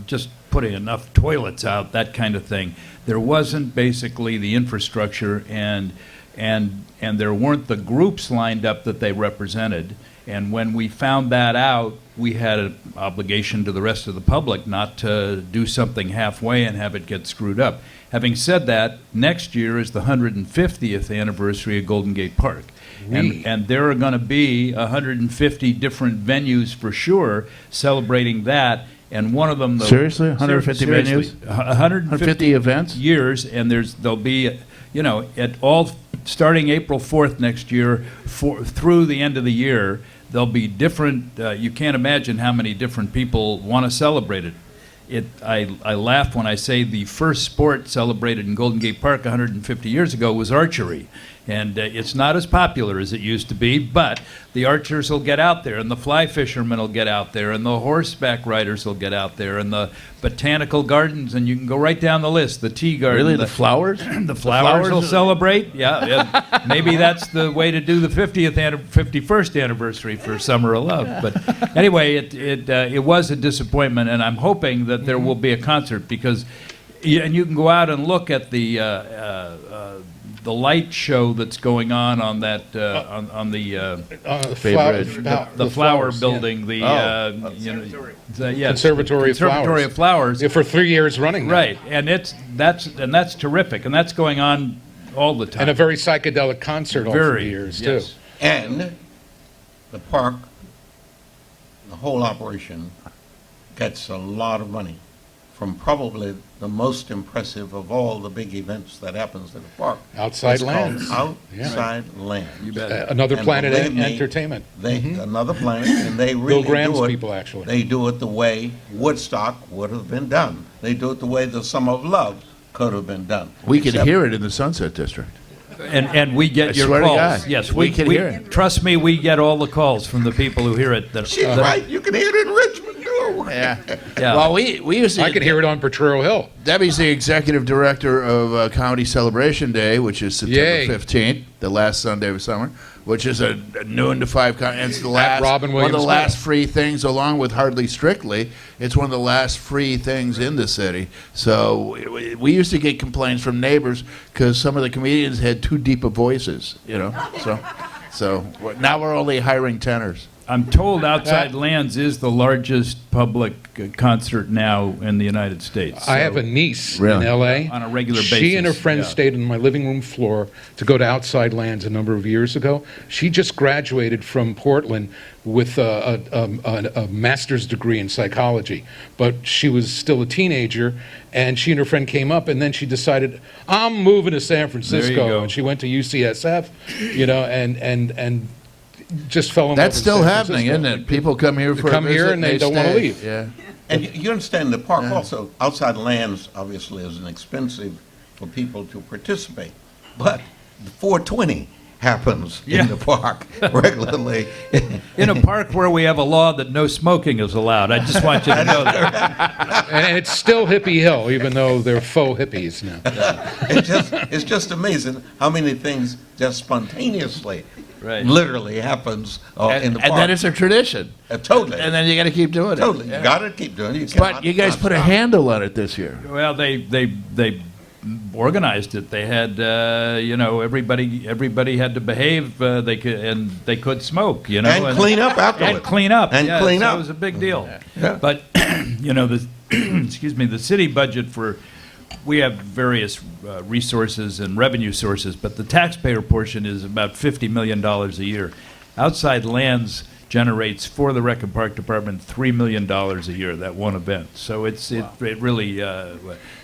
just putting enough toilets out, that kind of thing. There wasn't basically the infrastructure, and there weren't the groups lined up that they represented. And when we found that out, we had an obligation to the rest of the public not to do something halfway and have it get screwed up. Having said that, next year is the 150th anniversary of Golden Gate Park. And there are going to be 150 different venues for sure celebrating that. And one of them, Seriously? 150 venues? 150 events? years, and there'll be, starting April 4th next year, through the end of the year, there'll be different. You can't imagine how many different people want to celebrate it. I laugh when I say the first sport celebrated in Golden Gate Park 150 years ago was archery. And it's not as popular as it used to be, but the archers will get out there, and the fly fishermen will get out there, and the horseback riders will get out there, and the botanical gardens, and you can go right down the list, the tea garden. Really? The flowers? The flowers will celebrate, yeah. Maybe that's the way to do the 51st anniversary for Summer of Love. But anyway, it was a disappointment, and I'm hoping that there will be a concert, because, and you can go out and look at the light show that's going on that on the flower building, Conservatory of Flowers. Yeah, for 3 years running now. Right, and that's terrific, and that's going on all the time. And a very psychedelic concert all through the years too. And the park, the whole operation, gets a lot of money from probably the most impressive of all the big events that happens in the park. Outside It's Lands. called Outside Lands. You bet. Another And Planet believe me, Entertainment. Another planet, and they really Bill Graham's do it. people, actually. They do it the way Woodstock would have been done. They do it the way the Summer of Love could have been done. We could Except- hear it in the Sunset District. And we get I your swear to calls. God. Yes, We can hear it. Trust me, we get all the calls from the people who hear it. She's right. You can hear it in Richmond too. Yeah. Yeah. Well, we used to. I could hear it on Potrero Hill. Debbie's the executive director of County Celebration Day, which is Yay. September 15th, the last Sunday of summer, which is a noon to 5. And it's the last Robin one of the Williams last Hall. free things, along with Hardly Strictly. It's one of the last free things in the city. So we used to get complaints from neighbors because some of the comedians had too deep of voices, So now we're only hiring tenors. I'm told Outside Lands is the largest public concert now in the United States. I So- have a niece Really? in L.A. On a regular She and her basis, friends yeah. stayed on my living room floor to go to Outside Lands a number of years ago. She just graduated from Portland with a master's degree in psychology, but she was still a teenager, and she and her friend came up, and then she decided, I'm moving to San Francisco, go. and she went to UCSF, and just fell in love That's with still San happening, Francisco. isn't it? People come here for come a here visit and they don't wanna stay. leave. Yeah. And you understand the park also, Outside Lands obviously is inexpensive for people to participate. But the 420 happens Yeah. in the park regularly. In a park where we have a law that no smoking is allowed. I just want you to know that. And it's still Hippie Hill, even though they're faux hippies now. It's just amazing how many things just spontaneously, Right. literally happens in the park. And then it's a tradition. Totally. And then you got to keep doing it. Totally. Yeah. You got to keep doing it. You But cannot you guys put a stop. handle on it this year. Well, they organized it. They had everybody had to behave. They could smoke. And clean up afterwards. And clean up. And yeah, clean so up. It was a big deal. Yeah. But the excuse me, the city budget for. We have various resources and revenue sources, but the taxpayer portion is about $50 million a year. Outside Lands generates for the Rec and Park Department $3 million a year, that one event. So it really,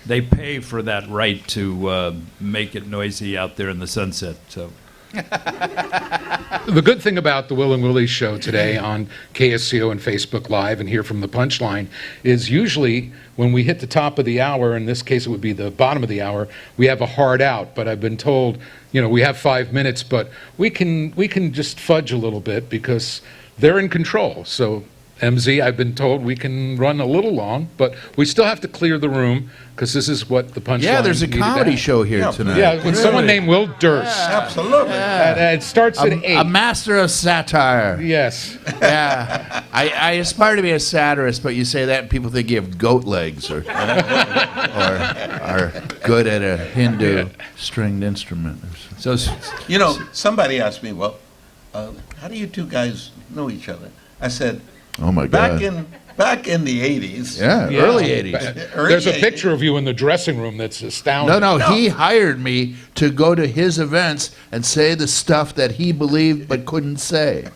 they pay for that right to make it noisy out there in the sunset. So. The good thing about the Will and Willie show today on KSCO and Facebook Live and here from the Punchline is usually when we hit the top of the hour, in this case it would be the bottom of the hour, we have a hard out. But I've been told, we have 5 minutes, but we can just fudge a little bit because they're in control. So MZ, I've been told we can run a little long, but we still have to clear the room because this is what the Punchline. Yeah, there's a needed to comedy have. show here Yeah. tonight. Yeah, with someone named Will Durst. Absolutely. And it starts at 8. A master of satire. Yes. Yeah, I aspire to be a satirist, but you say that and people think you have goat legs or are good at a Hindu stringed instrument. So Somebody asked me, well, how do you two guys know each other? I said, Oh my back God! in the 80s. Yeah, Yeah. early '80s. There's a Early picture of you in the dressing room that's astounding. No, he hired me to go to his events and say the stuff that he believed but couldn't say.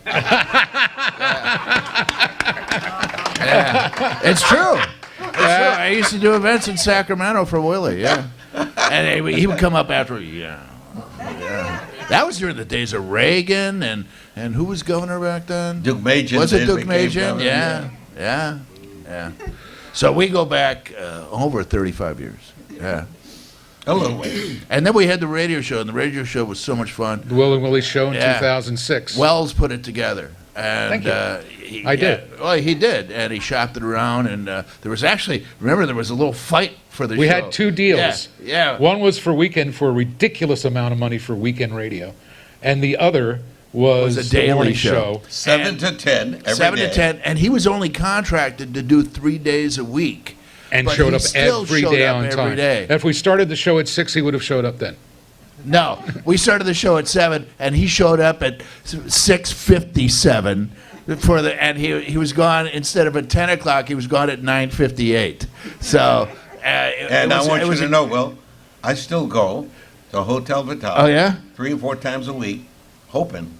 Yeah. It's true. It's true. I used to do events in Sacramento for Willie, yeah. And he would come up after, yeah. That was during the days of Reagan and who was governor back then? Duke Majan. Was it then Duke became Majan? governor, Yeah. So we go back over 35 years. Yeah. A little way. And then we had the radio show, and the radio show was so much fun. The Will and Willie show in Yeah. 2006. Wells put it together. And, Thank you. I did. Well, he did, and he shopped it around, and there was actually, remember, there was a little fight for the show. We had 2 deals. Yeah. One was for weekend for a ridiculous amount of money for weekend radio, and the other was a the daily morning show. 7 to 10 every 7 day. to 10, and he was only contracted to do 3 days a week. and But showed he up still every showed day up on every time. day. If we started the show at 6, he would have showed up then. No, we started the show at 7, and he showed up at 6:57 and he was gone instead of at 10 o'clock. He was gone at 9:58. So, And I want you to know, Will, I still go to Hotel Vital. Oh, yeah? 3 or 4 times a week, hoping.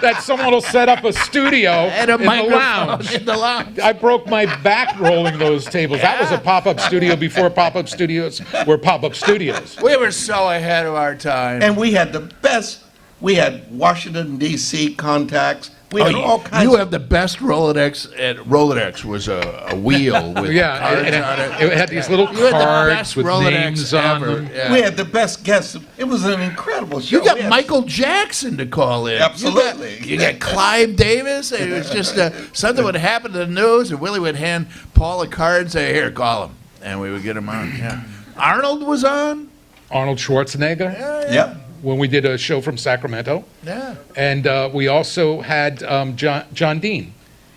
That someone will set up a studio And a in the microphone lounge. in the lounge. I broke my back rolling those tables. That was a pop-up studio before pop-up studios were pop-up studios. We were so ahead of our time. And we had the best. We had Washington, D.C. contacts. We had all kinds you of. have the best Rolodex. And Rolodex was a wheel with Yeah, cards and on it. it had these little You had the cards best with Rolodex names on ever. them. Yeah. We had the best guests. It was an incredible show. You got We had- Michael Jackson to call in. Absolutely. You got Clive Davis. It was just something would happen to the news, and Willie would hand Paul a card and say, "Here, call him," and we would get him on. Yeah. Arnold was on. Arnold Schwarzenegger, Yep. when we did a show from Sacramento. Yeah. And we also had John Dean.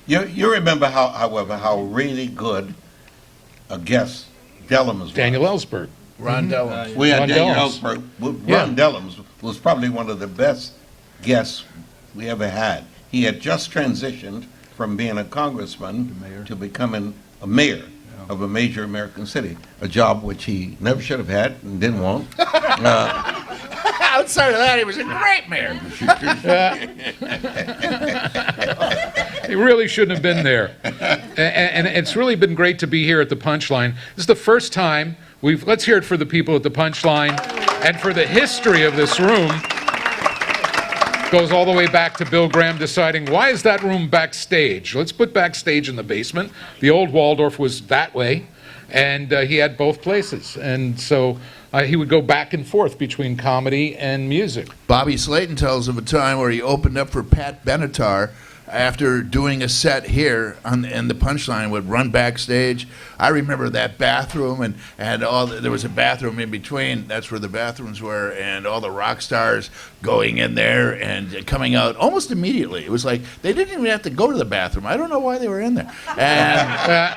You remember how really good a guest Dellums was. Daniel Ellsberg. Ron Dellums. We had Ron Daniel Dellums. Ellsberg. Yeah. Ron Dellums was probably one of the best guests we ever had. He had just transitioned from being a congressman to becoming a mayor of a major American city, a job which he never should have had and didn't want. Outside of that, he was a great mayor. He really shouldn't have been there. And it's really been great to be here at the Punchline. This is the first time let's hear it for the people at the Punchline and for the history of this room. Goes all the way back to Bill Graham deciding, why is that room backstage? Let's put backstage in the basement. The old Waldorf was that way, and he had both places. And so he would go back and forth between comedy and music. Bobby Slayton tells of a time where he opened up for Pat Benatar after doing a set here and the Punchline would run backstage. I remember that bathroom and there was a bathroom in between. That's where the bathrooms were, and all the rock stars going in there and coming out almost immediately. It was like they didn't even have to go to the bathroom. I don't know why they were in there. And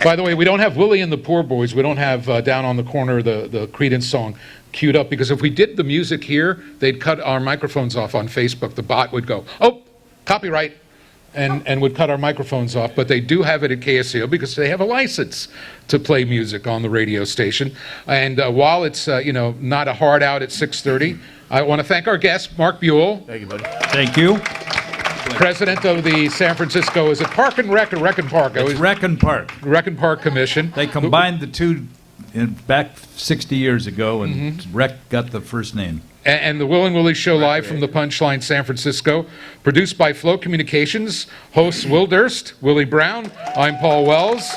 By the way, we don't have Willie and the Poor Boys. We don't have down on the corner the Creedence song queued up, because if we did the music here, they'd cut our microphones off on Facebook. The bot would go, oh, copyright, and would cut our microphones off. But they do have it at KSCO because they have a license to play music on the radio station. And while it's not a hard out at 6:30, I want to thank our guest, Mark Buell. thank you, buddy. Thank you. President of the San Francisco, is it Park and Rec or Rec and Park? It's Rec and Park. Rec and Park Commission. They combined the two back 60 years ago, and Rec got the first name. And the Will and Willie Show live from the Punchline San Francisco, produced by Flow Communications, hosts Will Durst, Willie Brown, I'm Paul Wells.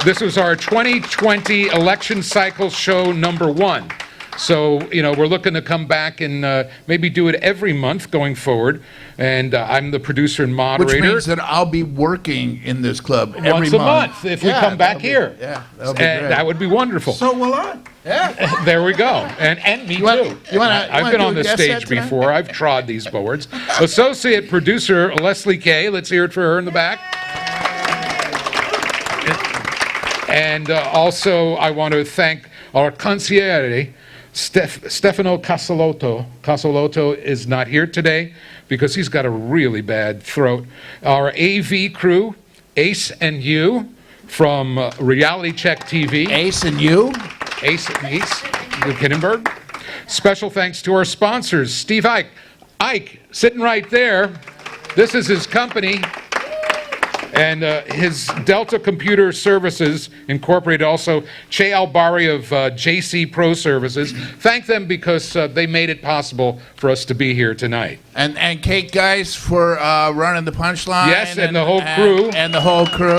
This was our 2020 election cycle show number 1. So, we're looking to come back and maybe do it every month going forward. And I'm the producer and Which moderator. means that I'll be working in this club every Once a month if we come back here. Yeah, that'll be And great. that would be wonderful. So will I. There we go. And me want- too. you wanna- I've you been wanna on do a this guest stage set tonight? before. I've trod these boards. Associate producer Leslie Kay. Let's hear it for her in the back. And also, I want to thank our concierge, Stefano Casalotto. Casalotto is not here today because he's got a really bad throat. Our AV crew, Ace and You from Reality Check TV. Ace and you? Ace Kinnenberg. Special thanks to our sponsors, Steve Ike. Ike, sitting right there. This is his company. And his Delta Computer Services Incorporated, also Che Albari of JC Pro Services. Thank them because they made it possible for us to be here tonight. And Kate Geis for running the Punchline. Yes, and the whole crew. And the whole crew.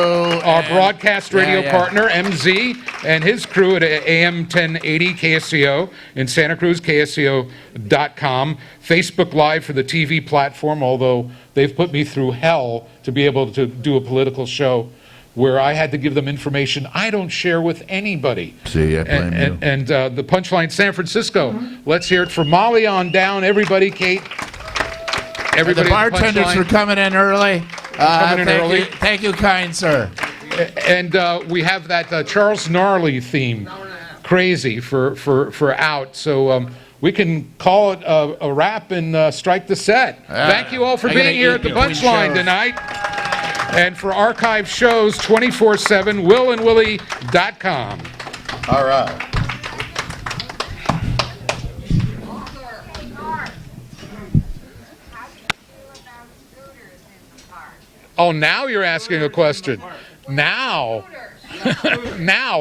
Our broadcast radio yeah. partner, MZ, and his crew at AM 1080 KSCO in Santa Cruz, KSCO.com. Facebook Live for the TV platform, although they've put me through hell to be able to do a political show where I had to give them information I don't share with anybody. See, I blame you. And the Punchline San Francisco. Let's hear it for Molly on down. Everybody, Kate. Everybody The at bartenders Punchline. for coming in early. Coming in thank early. You, thank you, kind sir. And we have that Charles Gnarly theme, Crazy, for out. So we can call it a wrap and strike the set. Thank you all for I gotta being here eat at the between Punchline shows. tonight. And for archive shows 24/7, willandwillie.com. All right. Oh, now you're asking a question. Now. Now.